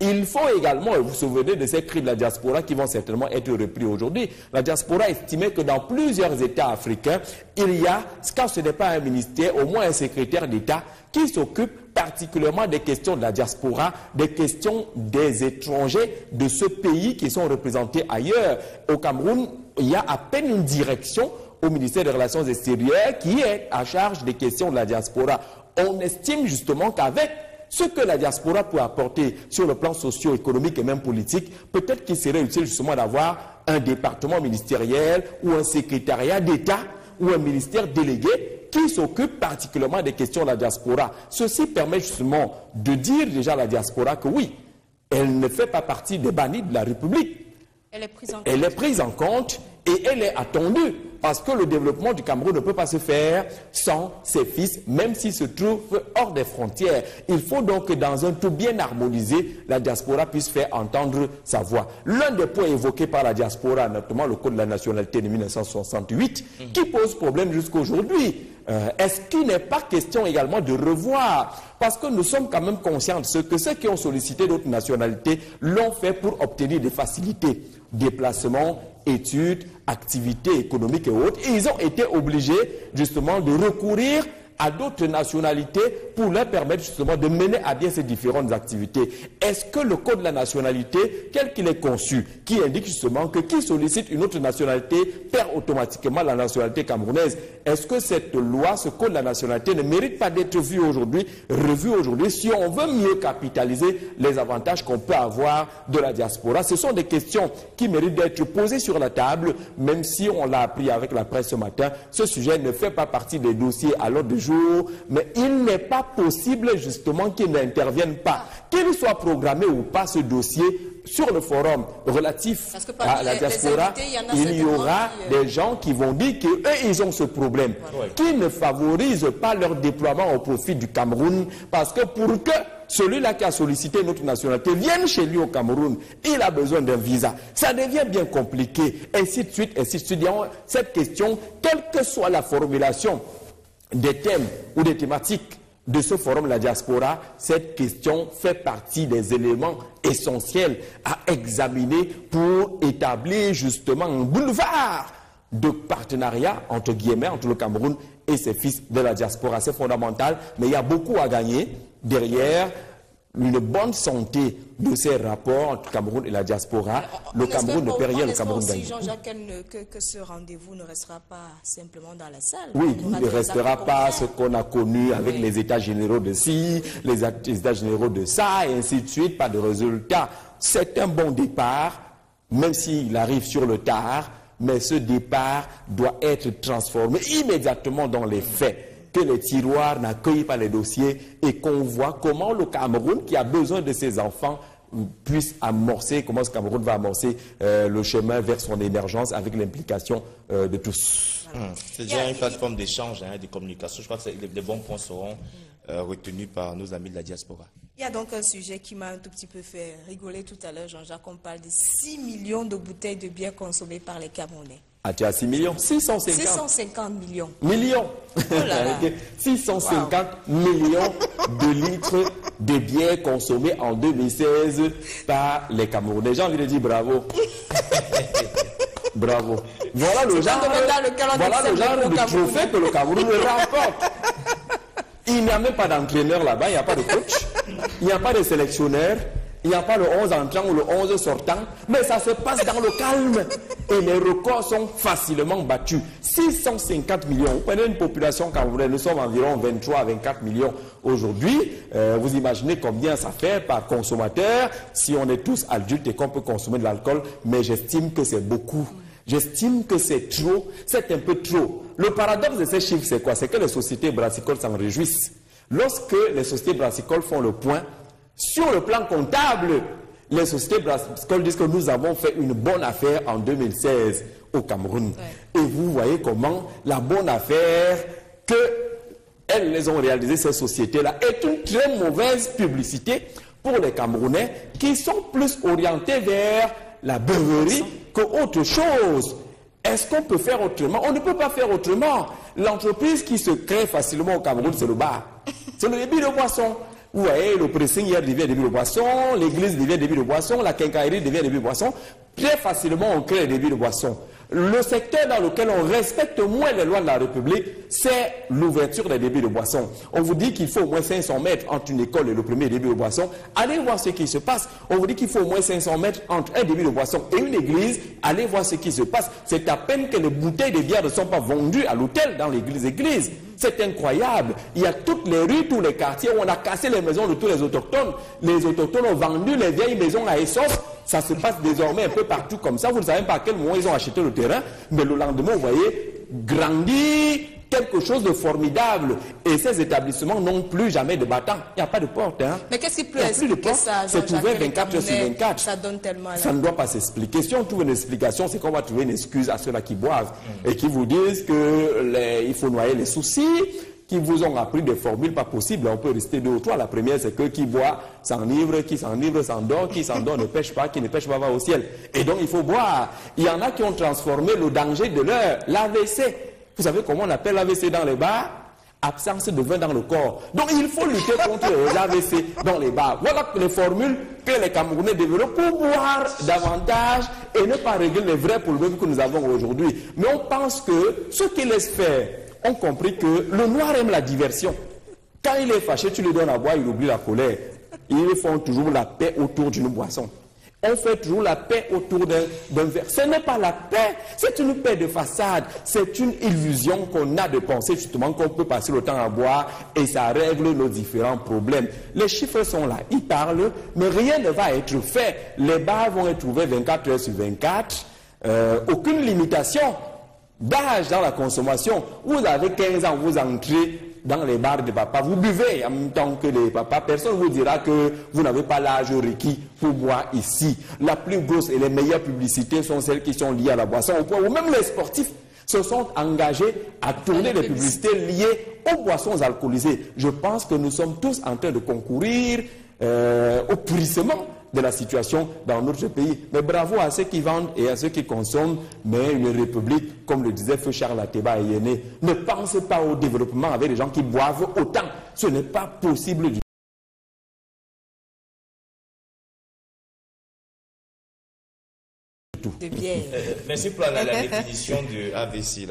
[SPEAKER 4] Il faut également, et vous vous souvenez de ces cris de la diaspora qui vont certainement être repris aujourd'hui, la diaspora estimait que dans plusieurs États africains, il y a, quand ce n'est pas un ministère, au moins un secrétaire d'État qui s'occupe particulièrement des questions de la diaspora, des questions des étrangers de ce pays qui sont représentés ailleurs. Au Cameroun, il y a à peine une direction au ministère des Relations extérieures qui est à charge des questions de la diaspora. On estime justement qu'avec ce que la diaspora peut apporter sur le plan socio-économique et même politique, peut-être qu'il serait utile justement d'avoir un département ministériel ou un secrétariat d'État ou un ministère délégué qui s'occupe particulièrement des questions de la diaspora. Ceci permet justement de dire déjà à la diaspora que oui, elle ne fait pas partie des bannis de la République. Elle est prise en compte et elle est attendue parce que le développement du Cameroun ne peut pas se faire sans ses fils, même s'ils se trouvent hors des frontières. Il faut donc que dans un tout bien harmonisé, la diaspora puisse faire entendre sa voix. L'un des points évoqués par la diaspora, notamment le Code de la nationalité de 1968, qui pose problème jusqu'à aujourd'hui. Est-ce qu'il n'est pas question également de revoir? Parce que nous sommes quand même conscients de ce que ceux qui ont sollicité d'autres nationalités l'ont fait pour obtenir des facilités, déplacements, études, activités économiques et autres. Et ils ont été obligés justement de recourir à d'autres nationalités pour leur permettre justement de mener à bien ces différentes activités. Est-ce que le Code de la nationalité, tel qu'il est conçu, qui indique justement que qui sollicite une autre nationalité perd automatiquement la nationalité camerounaise, est-ce que cette loi, ce Code de la nationalité ne mérite pas d'être revu aujourd'hui si on veut mieux capitaliser les avantages qu'on peut avoir de la diaspora? Ce sont des questions qui méritent d'être posées sur la table, même si on l'a appris avec la presse ce matin, ce sujet ne fait pas partie des dossiers à l'ordre du jour, mais il n'est pas possible justement qu'il n'intervienne pas, qu'il soit programmé ou pas ce dossier sur le forum relatif à la diaspora. Il y aura des gens qui vont dire qu'eux, ils ont ce problème, qui ne favorisent pas leur déploiement au profit du Cameroun, parce que pour que celui-là qui a sollicité notre nationalité vienne chez lui au Cameroun, il a besoin d'un visa. Ça devient bien compliqué, ainsi de suite, ainsi de suite. Cette question, quelle que soit la formulation des thèmes ou des thématiques de ce forum de la diaspora, cette question fait partie des éléments essentiels à examiner pour établir justement un boulevard de partenariat entre guillemets entre le Cameroun et ses fils de la diaspora. C'est fondamental, mais il y a beaucoup à gagner derrière une bonne santé de ces rapports entre le Cameroun et la diaspora. Le Cameroun ne perd rien, le Cameroun gagne.
[SPEAKER 3] Jean-Jacques, que ce rendez-vous ne restera pas simplement dans la salle.
[SPEAKER 4] Oui, il ne restera pas ce qu'on a connu avec les états généraux de ci, les états généraux de ça, et ainsi de suite, pas de résultat. C'est un bon départ, même s'il arrive sur le tard, mais ce départ doit être transformé immédiatement dans les faits. Que les tiroirs n'accueillent pas les dossiers et qu'on voit comment le Cameroun, qui a besoin de ses enfants, puisse amorcer, comment ce Cameroun va amorcer le chemin vers son émergence avec l'implication de tous.
[SPEAKER 2] C'est déjà une plateforme d'échange, de communication. Je crois que les bons points seront retenus par nos amis de la diaspora.
[SPEAKER 3] Il y a donc un sujet qui m'a un tout petit peu fait rigoler tout à l'heure, Jean-Jacques. On parle de 6 millions de bouteilles de bière consommées par les Camerounais.
[SPEAKER 4] Ah, tu as 6 millions
[SPEAKER 3] 650 millions.
[SPEAKER 4] Millions.
[SPEAKER 3] Oh là là.
[SPEAKER 4] 650 millions de litres de bière consommés en 2016 par les Camerounais. J'ai envie de dire bravo. Bravo. Voilà le genre de trophée que le Cameroun remporte. Il n'y a même pas d'entraîneur là-bas, il n'y a pas de coach, il n'y a pas de sélectionneur. Il n'y a pas le 11 entrant ou le 11 sortant, mais ça se passe dans le calme. Et les records sont facilement battus. 650 millions. Vous prenez une population camerounaise, nous sommes environ 23 à 24 millions aujourd'hui. Vous imaginez combien ça fait par consommateur si on est tous adultes et qu'on peut consommer de l'alcool. Mais j'estime que c'est beaucoup. J'estime que c'est trop, c'est un peu trop. Le paradoxe de ces chiffres, c'est quoi? C'est que les sociétés brassicoles s'en réjouissent. Lorsque les sociétés brassicoles font le point, sur le plan comptable, les sociétés brassicoles disent que nous avons fait une bonne affaire en 2016 au Cameroun. Ouais. Et vous voyez comment la bonne affaire qu'elles les ont réalisées, ces sociétés-là, est une très mauvaise publicité pour les Camerounais qui sont plus orientés vers la beuverie qu'autre chose. Est-ce qu'on peut faire autrement? On ne peut pas faire autrement. L'entreprise qui se crée facilement au Cameroun, c'est le bar. C'est le débit de boisson. Vous voyez, le pressing hier devient débit de boisson, l'église devient débit de boisson, la quincaillerie devient débit de boisson. Très facilement, on crée les débits de boisson. Le secteur dans lequel on respecte moins les lois de la République, c'est l'ouverture des débits de boissons. On vous dit qu'il faut au moins 500 mètres entre une école et le premier débit de boisson. Allez voir ce qui se passe. On vous dit qu'il faut au moins 500 mètres entre un débit de boisson et une église. Allez voir ce qui se passe. C'est à peine que les bouteilles de bière ne sont pas vendues à l'hôtel dans l'église. C'est incroyable. Il y a toutes les rues, tous les quartiers où on a cassé les maisons de tous les autochtones. Les autochtones ont vendu les vieilles maisons à Essos. Ça se passe désormais un peu partout comme ça. Vous ne savez pas à quel moment ils ont acheté le terrain. Mais le lendemain, vous voyez, grandit quelque chose de formidable. Et ces établissements n'ont plus jamais de battant. Il n'y a pas de porte. Hein.
[SPEAKER 3] Mais qu'est-ce qui peut expliquer ça?
[SPEAKER 4] C'est ouvert 24 heures sur 24.
[SPEAKER 3] Ça donne tellement...
[SPEAKER 4] Ça ne doit pas s'expliquer. Si on trouve une explication, c'est qu'on va trouver une excuse à ceux-là qui boivent et qui vous disent qu'il faut noyer les soucis, qui vous ont appris des formules pas possibles. On peut rester 2 ou 3. La première, c'est que qui boit s'enivre, qui s'enivre s'endort, qui s'endort ne pêche pas, qui ne pêche pas va au ciel. Et donc, il faut boire. Il y en a qui ont transformé le danger de l'AVC. Vous savez comment on appelle l'AVC dans les bars? Absence de vin dans le corps. Donc, il faut lutter contre les AVC dans les bars. Voilà les formules que les Camerounais développent pour boire davantage et ne pas régler les vrais problèmes que nous avons aujourd'hui. Mais on pense que ceux qui laissent faire ont compris que le noir aime la diversion. Quand il est fâché, tu lui donnes à boire, il oublie la colère. Ils font toujours la paix autour d'une boisson. On fait toujours la paix autour d'un verre. Ce n'est pas la paix, c'est une paix de façade. C'est une illusion qu'on a de penser justement qu'on peut passer le temps à boire et ça règle nos différents problèmes. Les chiffres sont là, ils parlent, mais rien ne va être fait. Les bars vont être ouverts 24 heures sur 24. Aucune limitation d'âge dans la consommation. Vous avez 15 ans, vous entrez dans les bars de papa, vous buvez en même temps que les papas. Personne ne vous dira que vous n'avez pas l'âge requis pour boire ici. La plus grosse et les meilleures publicités sont celles qui sont liées à la boisson, au point où même les sportifs se sont engagés à tourner des publicités liées aux boissons alcoolisées. Je pense que nous sommes tous en train de concourir au pourrissement de la situation dans notre pays. Mais bravo à ceux qui vendent et à ceux qui consomment. Mais une république, comme le disait Feu Charles Ateba Yéné, ne pense pas au développement avec des gens qui boivent autant. Ce n'est pas possible du tout.
[SPEAKER 2] Merci pour la définition de AVC.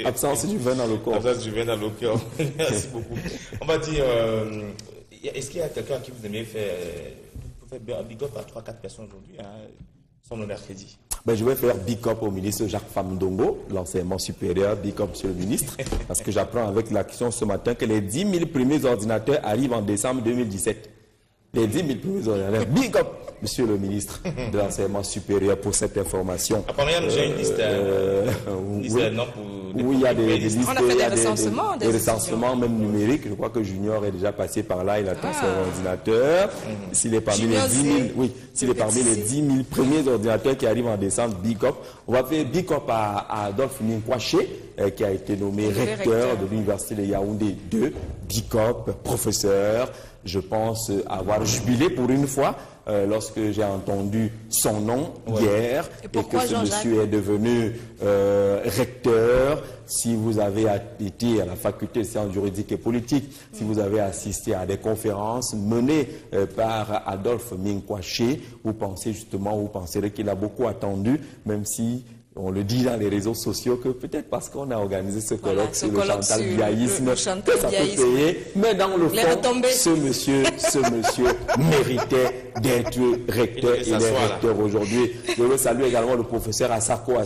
[SPEAKER 4] Absence du vin dans le corps.
[SPEAKER 2] Absence du vin dans le corps. Merci beaucoup. On va dire... Est-ce qu'il y a quelqu'un qui vous aimez faire un big up à 3-4 personnes aujourd'hui, sans le mercredi?
[SPEAKER 4] Je vais faire big up au ministre Jacques Famdongo, l'enseignement supérieur, big up monsieur le ministre, parce que j'apprends avec l'action ce matin que les 10 000 premiers ordinateurs arrivent en décembre 2017. Les 10 000 premiers ordinateurs. Big up, monsieur le ministre de l'enseignement supérieur, pour cette information.
[SPEAKER 2] Après, j'ai une liste.
[SPEAKER 4] Oui, il y a des listes.
[SPEAKER 3] On a fait des recensements.
[SPEAKER 4] Des recensements, même numériques. Je crois que Junior est déjà passé par là. Il attend son ordinateur. S'il est parmi les 10 000, oui, s'il est parmi les 10 000 premiers ordinateurs qui arrivent en décembre, big up. On va faire big up à Adolphe Ninkwaché, qui a été nommé recteur de l'Université de Yaoundé 2. Big up, professeur. Je pense avoir jubilé pour une fois lorsque j'ai entendu son nom hier et que ce monsieur est devenu recteur. Si vous avez été à la faculté de sciences juridiques et politiques, si vous avez assisté à des conférences menées par Adolphe Ninkwaché, vous penserez qu'il a beaucoup attendu, même si on le dit dans les réseaux sociaux que peut-être parce qu'on a organisé ce colloque sur le chantal-biaïsme, que ça peut payer, mais dans le fond, ce monsieur méritait d'être recteur. Il est recteur aujourd'hui. Je veux saluer également le professeur Asako,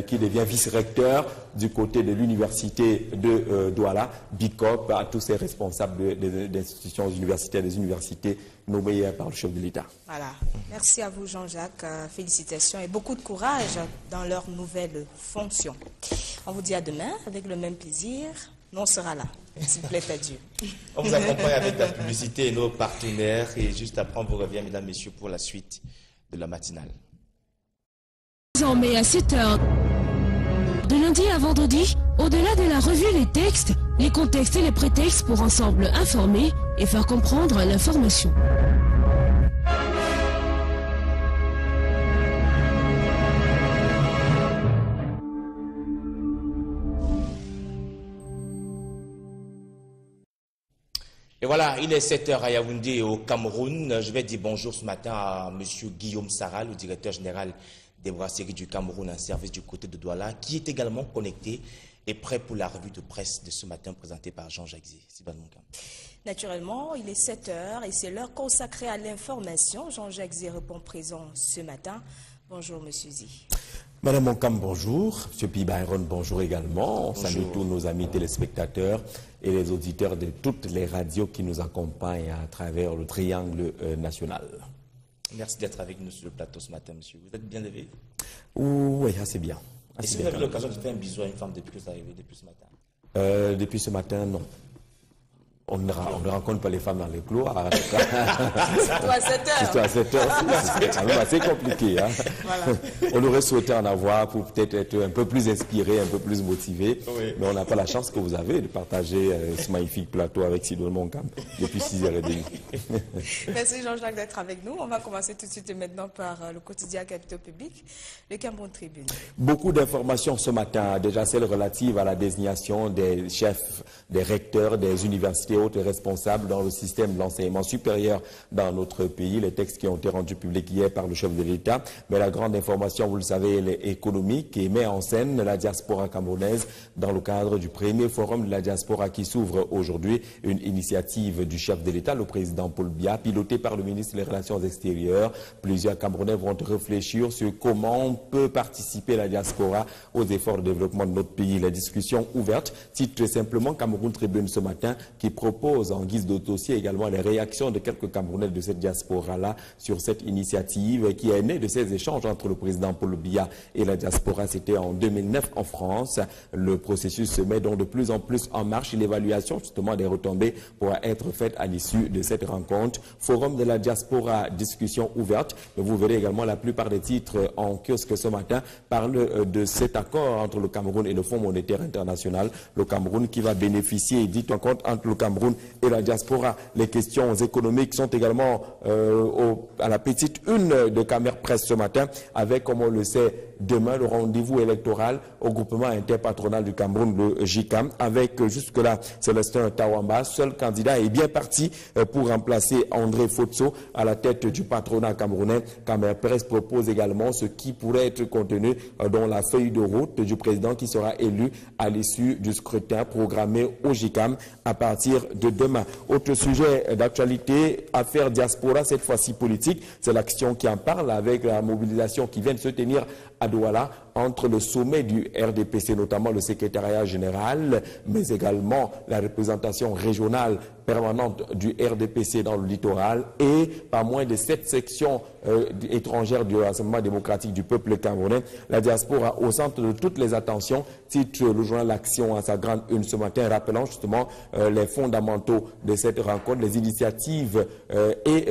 [SPEAKER 4] qui devient vice-recteur du côté de l'université de Douala. Big up à tous ces responsables d'institutions universitaires, des universités nommés par le chef de l'État.
[SPEAKER 3] Voilà. Merci à vous Jean-Jacques. Félicitations et beaucoup de courage dans leurs nouvelles fonctions. On vous dit à demain avec le même plaisir. Nous on sera là. S'il plaît à Dieu.
[SPEAKER 2] On vous accompagne avec la publicité et nos partenaires. Et juste après, on vous revient, mesdames, messieurs, pour la suite de la matinale.
[SPEAKER 1] Désormais à 7h, de lundi à vendredi, au-delà de la revue Les Textes, les contextes et les prétextes pour ensemble informer et faire comprendre l'information.
[SPEAKER 2] Et voilà, il est 7h à Yaoundé au Cameroun. Je vais dire bonjour ce matin à M. Guillaume Sarral, le directeur général des brasseries du Cameroun en service du côté de Douala, qui est également connecté et prêt pour la revue de presse de ce matin présentée par Jean-Jacques Zé.
[SPEAKER 3] Naturellement, il est 7 h et c'est l'heure consacrée à l'information. Jean-Jacques Zé répond présent ce matin. Bonjour, Monsieur Zé.
[SPEAKER 4] Madame Moncam, bonjour. Monsieur Pi Byron, bonjour également. On salue tous nos amis téléspectateurs et les auditeurs de toutes les radios qui nous accompagnent à travers le triangle national.
[SPEAKER 2] Merci d'être avec nous sur le plateau ce matin, monsieur. Vous êtes bien levé?
[SPEAKER 4] Oui, assez bien.
[SPEAKER 2] Et si vous avez l'occasion de faire un bisou à une femme depuis que vous arrivez, depuis ce matin?
[SPEAKER 4] Depuis ce matin, non. On ne rencontre pas les femmes dans les couloirs.
[SPEAKER 3] Surtout à 7 h.
[SPEAKER 4] Surtout à 7 h. C'est quand même assez compliqué. Hein? Voilà. On aurait souhaité en avoir pour peut-être être un peu plus inspiré, un peu plus motivé. Oui. Mais on n'a pas la chance que vous avez de partager ce magnifique plateau avec Sidoine Moncam depuis 6h30.
[SPEAKER 3] Merci Jean-Jacques d'être avec nous. On va commencer tout de suite et maintenant par le quotidien Capitaux Public, le Cameroun Tribune.
[SPEAKER 4] Beaucoup d'informations ce matin. Déjà celles relatives à la désignation des chefs, des recteurs, des universités autres responsables dans le système de l'enseignement supérieur dans notre pays, les textes qui ont été rendus publics hier par le chef de l'État. Mais la grande information, vous le savez, elle est économique et met en scène la diaspora camerounaise dans le cadre du premier forum de la diaspora qui s'ouvre aujourd'hui, une initiative du chef de l'État, le président Paul Biya, pilotée par le ministre des Relations extérieures. Plusieurs Camerounais vont réfléchir sur comment peut participer la diaspora aux efforts de développement de notre pays. La discussion ouverte titre simplement Cameroun Tribune ce matin qui propose en guise de dossier également les réactions de quelques Camerounais de cette diaspora-là sur cette initiative qui est née de ces échanges entre le président Paul Biya et la diaspora. C'était en 2009 en France. Le processus se met donc de plus en plus en marche. L'évaluation justement des retombées pourra être faite à l'issue de cette rencontre. Forum de la diaspora, discussion ouverte. Vous verrez également la plupart des titres en kiosque ce matin parlent de cet accord entre le Cameroun et le Fonds monétaire international. Le Cameroun qui va bénéficier, dit-on compte, entre le Cameroun et la diaspora. Les questions économiques sont également à la petite une de Camer Presse ce matin avec, comme on le sait, demain le rendez-vous électoral au groupement interpatronal du Cameroun, le JICAM, avec jusque-là Célestin Tawamba, seul candidat est bien parti pour remplacer André Fotso à la tête du patronat camerounais. Camer Presse propose également ce qui pourrait être contenu dans la feuille de route du président qui sera élu à l'issue du scrutin programmé au JICAM à partir de demain. Autre sujet d'actualité, affaire diaspora, cette fois-ci politique, c'est l'action qui en parle avec la mobilisation qui vient de se tenir à Douala entre le sommet du RDPC, notamment le secrétariat général, mais également la représentation régionale permanente du RDPC dans le littoral et pas moins de 7 sections étrangères du Rassemblement démocratique du peuple camerounais. La diaspora au centre de toutes les attentions, titre le journal L'Action à sa grande une ce matin, rappelant justement les fondamentaux de cette rencontre, les initiatives et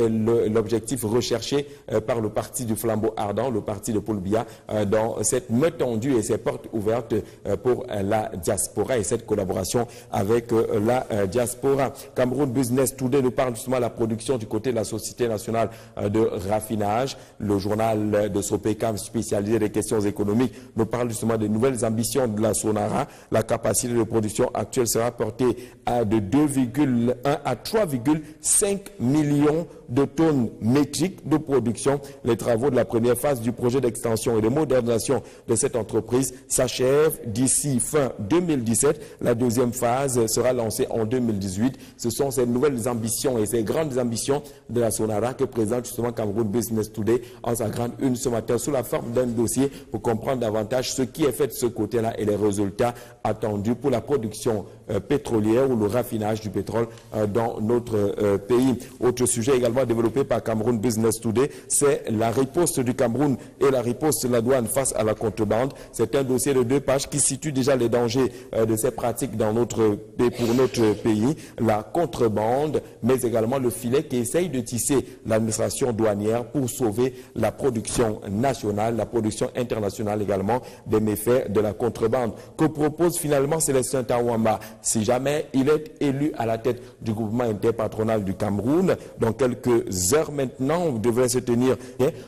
[SPEAKER 4] l'objectif recherché par le parti du flambeau ardent, le parti de Paul Biya, dans cette main tendue et ces portes ouvertes pour la diaspora et cette collaboration avec la diaspora. Cameroun Business Today nous parle justement de la production du côté de la Société nationale de raffinage. Le journal de Sopecam spécialisé des questions économiques nous parle justement des nouvelles ambitions de la Sonara. La capacité de production actuelle sera portée de 2,1 à 3,5 millions de tonnes métriques de production. Les travaux de la première phase du projet d'extension et de modernisation de cette entreprise s'achèvent d'ici fin 2017. La deuxième phase sera lancée en 2018. Ce sont ces nouvelles ambitions et ces grandes ambitions de la Sonara que présente justement Cameroun Business Today en sa grande une ce matin sous la forme d'un dossier pour comprendre davantage ce qui est fait de ce côté-là et les résultats attendus pour la production pétrolière ou le raffinage du pétrole dans notre pays. Autre sujet également développé par Cameroun Business Today, c'est la riposte du Cameroun et la riposte de la douane face à la contrebande. C'est un dossier de 2 pages qui situe déjà les dangers de ces pratiques dans notre pays, pour notre pays, la contrebande, mais également le filet qui essaye de tisser l'administration douanière pour sauver la production nationale, la production internationale également des méfaits de la contrebande. Que propose finalement Célestin Tawamba? Si jamais il est élu à la tête du groupement interpatronal du Cameroun, dans quelques heures maintenant, devrait se tenir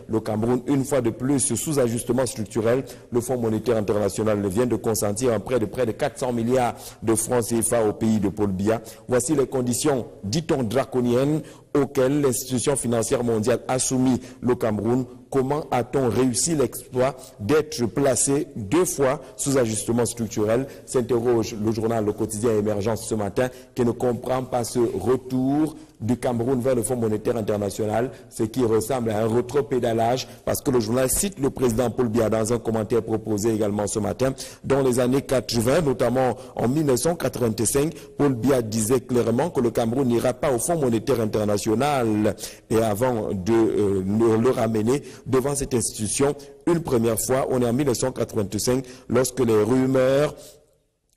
[SPEAKER 4] le Cameroun une fois de plus sous ajustement structurel. Le Fonds monétaire international vient de consentir un prêt de près de 400 milliards de francs CFA au pays de Paul Biya. Voici les conditions, dit-on, draconiennes auquel l'institution financière mondiale a soumis le Cameroun, comment a-t-on réussi l'exploit d'être placé 2 fois sous ajustement structurel? S'interroge le journal Le Quotidien Émergence ce matin, qui ne comprend pas ce retour du Cameroun vers le Fonds monétaire international, ce qui ressemble à un rétropédalage, parce que le journal cite le président Paul Biya dans un commentaire proposé également ce matin. Dans les années 80, notamment en 1985, Paul Biya disait clairement que le Cameroun n'ira pas au Fonds monétaire international. Et avant de le ramener devant cette institution, une première fois, on est en 1985, lorsque les rumeurs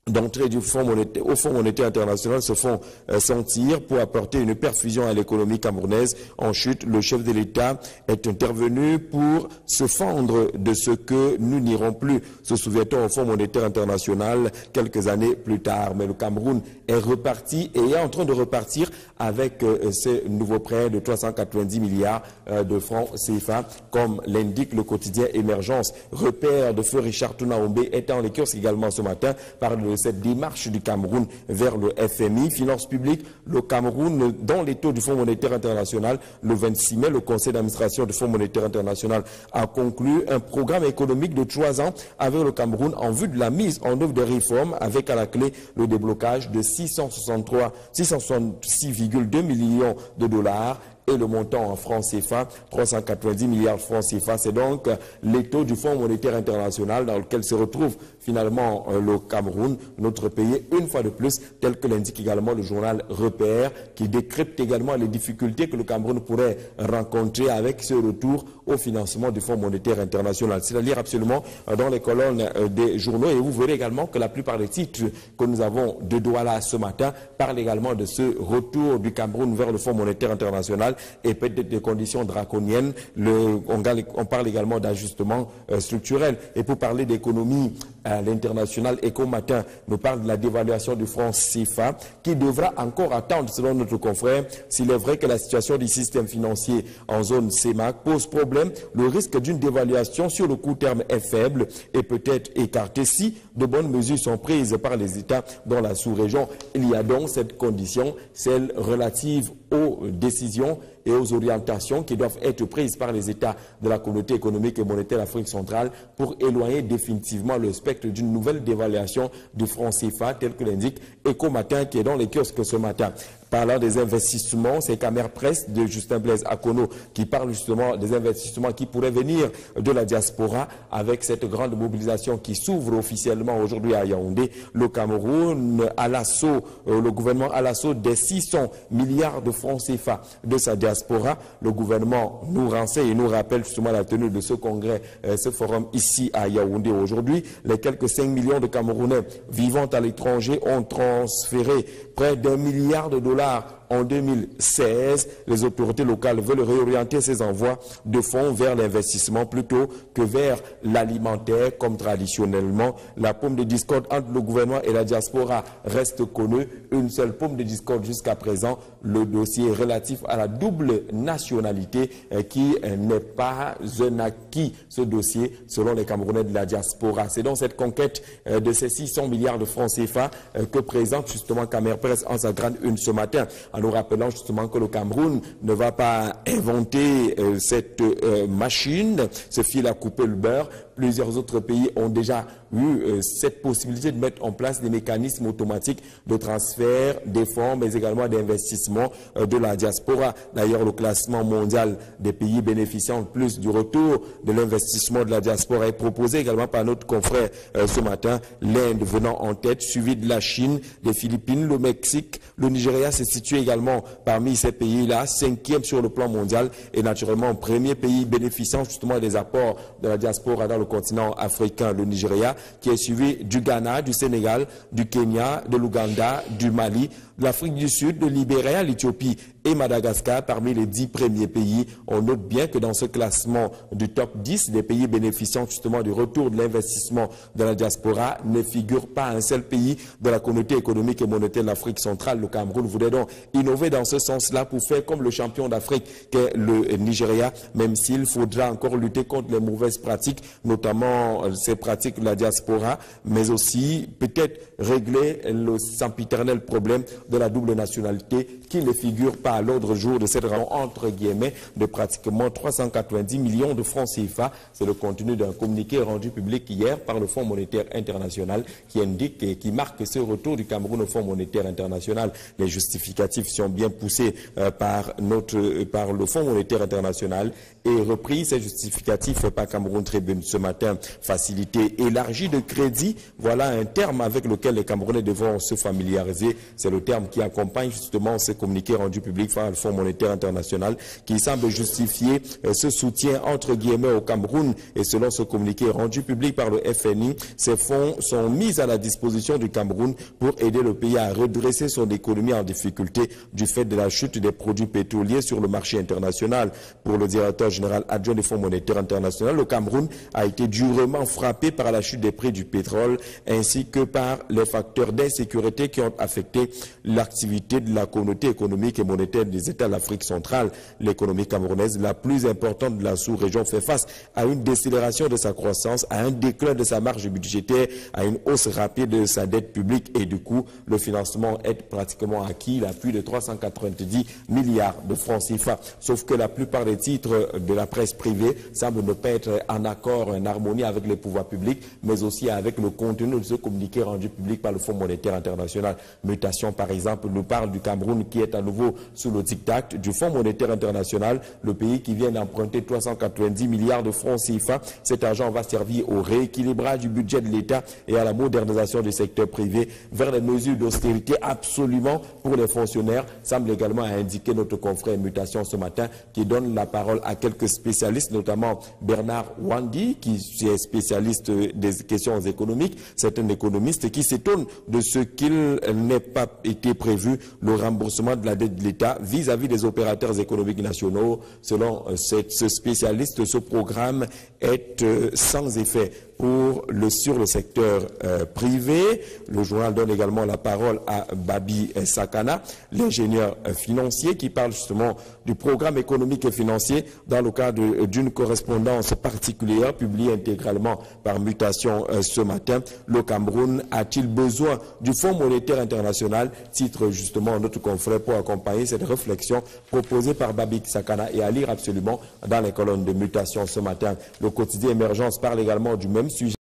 [SPEAKER 4] d'entrée du Fonds monétaire, au Fonds monétaire international se font sentir pour apporter une perfusion à l'économie camerounaise en chute. Le chef de l'État est intervenu pour se fendre de ce que nous n'irons plus, se souvient-on, au Fonds monétaire international quelques années plus tard. Mais le Cameroun est reparti et est en train de repartir avec ces nouveaux prêts de 390 milliards de francs CFA, comme l'indique le quotidien Émergence. Repère de feu Richard Tounaombé est en lecture également ce matin par cette démarche du Cameroun vers le FMI. Finances publiques, le Cameroun, dans les taux du Fonds monétaire international, le 26 mai, le conseil d'administration du Fonds monétaire international a conclu un programme économique de 3 ans avec le Cameroun en vue de la mise en œuvre des réformes, avec à la clé le déblocage de 666,2 millions de dollars et le montant en francs CFA, 390 milliards de francs CFA. C'est donc les taux du Fonds monétaire international dans lequel se retrouve finalement le Cameroun, notre pays, une fois de plus, tel que l'indique également le journal Repère, qui décrypte également les difficultés que le Cameroun pourrait rencontrer avec ce retour au financement du Fonds monétaire international. C'est à lire absolument dans les colonnes des journaux, et vous verrez également que la plupart des titres que nous avons de Douala ce matin parlent également de ce retour du Cameroun vers le Fonds monétaire international et peut-être des conditions draconiennes. On parle également d'ajustement structurel. Et pour parler d'économie à l'international, Éco Matin nous parle de la dévaluation du franc CFA qui devra encore attendre, selon notre confrère. S'il est vrai que la situation du système financier en zone CEMAC pose problème, le risque d'une dévaluation sur le court terme est faible et peut être écarté si de bonnes mesures sont prises par les États dans la sous-région. Il y a donc cette condition, celle relative aux décisions et aux orientations qui doivent être prises par les États de la communauté économique et monétaire d'Afrique centrale pour éloigner définitivement le spectre d'une nouvelle dévaluation du franc CFA, tel que l'indique Éco Matin, qui est dans les kiosques ce matin. Parlant des investissements, c'est Camer Presse de Justin Blaise Akono qui parle justement des investissements qui pourraient venir de la diaspora avec cette grande mobilisation qui s'ouvre officiellement aujourd'hui à Yaoundé. Le Cameroun à l'assaut, le gouvernement à l'assaut des 600 milliards de francs CFA de sa diaspora. Le gouvernement nous renseigne et nous rappelle justement la tenue de ce congrès, ce forum ici à Yaoundé aujourd'hui. Les quelques 5 millions de Camerounais vivant à l'étranger ont transféré près d'1 milliard de dollars en 2016. Les autorités locales veulent réorienter ces envois de fonds vers l'investissement plutôt que vers l'alimentaire comme traditionnellement. La pomme de discorde entre le gouvernement et la diaspora reste connue. Une seule pomme de discorde jusqu'à présent, le dossier relatif à la double nationalité qui n'est pas un acquis, ce dossier, selon les Camerounais de la diaspora. C'est dans cette conquête de ces 600 milliards de francs CFA que présente justement Camer Presse en sa grande une ce matin, en nous rappelant justement que le Cameroun ne va pas inventer cette machine, ce fil à couper le beurre. Plusieurs autres pays ont déjà eu cette possibilité de mettre en place des mécanismes automatiques de transfert des fonds, mais également d'investissement de la diaspora. D'ailleurs, le classement mondial des pays bénéficiant le plus du retour de l'investissement de la diaspora est proposé également par notre confrère ce matin. L'Inde venant en tête, suivi de la Chine, des Philippines, le Mexique, le Nigeria se situe également parmi ces pays-là, 5e sur le plan mondial et naturellement premier pays bénéficiant justement des apports de la diaspora dans le continent africain, le Nigeria, qui est suivi du Ghana, du Sénégal, du Kenya, de l'Ouganda, du Mali, de l'Afrique du Sud, de Libéria, l'Éthiopie et Madagascar parmi les 10 premiers pays. On note bien que dans ce classement du top 10 des pays bénéficiant justement du retour de l'investissement de la diaspora ne figure pas un seul pays de la communauté économique et monétaire de l'Afrique centrale. Le Cameroun voudrait donc innover dans ce sens-là pour faire comme le champion d'Afrique qu'est le Nigeria, même s'il faudra encore lutter contre les mauvaises pratiques, notamment ces pratiques de la diaspora, mais aussi peut-être régler le sempiternel problème de la double nationalité qui ne figure pas à l'ordre jour de cette rencontre entre guillemets de pratiquement 390 millions de francs CFA. C'est le contenu d'un communiqué rendu public hier par le Fonds monétaire international qui indique et qui marque ce retour du Cameroun au Fonds monétaire international. Les justificatifs sont bien poussés par le Fonds monétaire international et repris ces justificatifs par Cameroun Tribune ce matin. Facilité élargie de crédit, voilà un terme avec lequel les Camerounais devront se familiariser. C'est le terme qui accompagne justement ce communiqué rendu public par le Fonds monétaire international qui semble justifier ce soutien entre guillemets au Cameroun. Et selon ce communiqué rendu public par le FMI, ces fonds sont mis à la disposition du Cameroun pour aider le pays à redresser son économie en difficulté du fait de la chute des produits pétroliers sur le marché international. Pour le directeur général adjoint du Fonds monétaire international, le Cameroun a été durement frappé par la chute des prix du pétrole ainsi que par les facteurs d'insécurité qui ont affecté l'activité de la communauté économique et monétaire des États de l'Afrique centrale. L'économie camerounaise, la plus importante de la sous-région, fait face à une décélération de sa croissance, à un déclin de sa marge budgétaire, à une hausse rapide de sa dette publique et du coup, le financement est pratiquement acquis, il a plus de 390 milliards de francs CFA. Sauf que la plupart des titres de la presse privée semblent ne pas être en accord, en harmonie avec les pouvoirs publics, mais aussi avec le contenu de ce communiqué rendu public par le Fonds monétaire international. Mutation, par exemple, nous parle du Cameroun qui est à nouveau sous le diktat du Fonds monétaire international, le pays qui vient d'emprunter 390 milliards de francs CFA. Cet argent va servir au rééquilibrage du budget de l'État et à la modernisation du secteur privé vers des mesures d'austérité absolument pour les fonctionnaires, semble également indiquer notre confrère Mutation ce matin, qui donne la parole à quelques spécialistes, notamment Bernard Wandi, qui est spécialiste des questions économiques. C'est un économiste qui s'étonne de ce qu'il n'ait pas été prévu le remboursement de la dette de l'État vis-à-vis des opérateurs économiques nationaux. Selon ce spécialiste, ce programme est sans effet sur le secteur privé. Le journal donne également la parole à Babi Sakana, l'ingénieur financier, qui parle justement du programme économique et financier dans le cadre d'une correspondance particulière publiée intégralement par Mutation ce matin. Le Cameroun a-t-il besoin du Fonds monétaire international? Titre justement notre confrère pour accompagner cette réflexion proposée par Babi Sakana et à lire absolument dans les colonnes de Mutation ce matin. Le quotidien Émergence parle également du même sujet.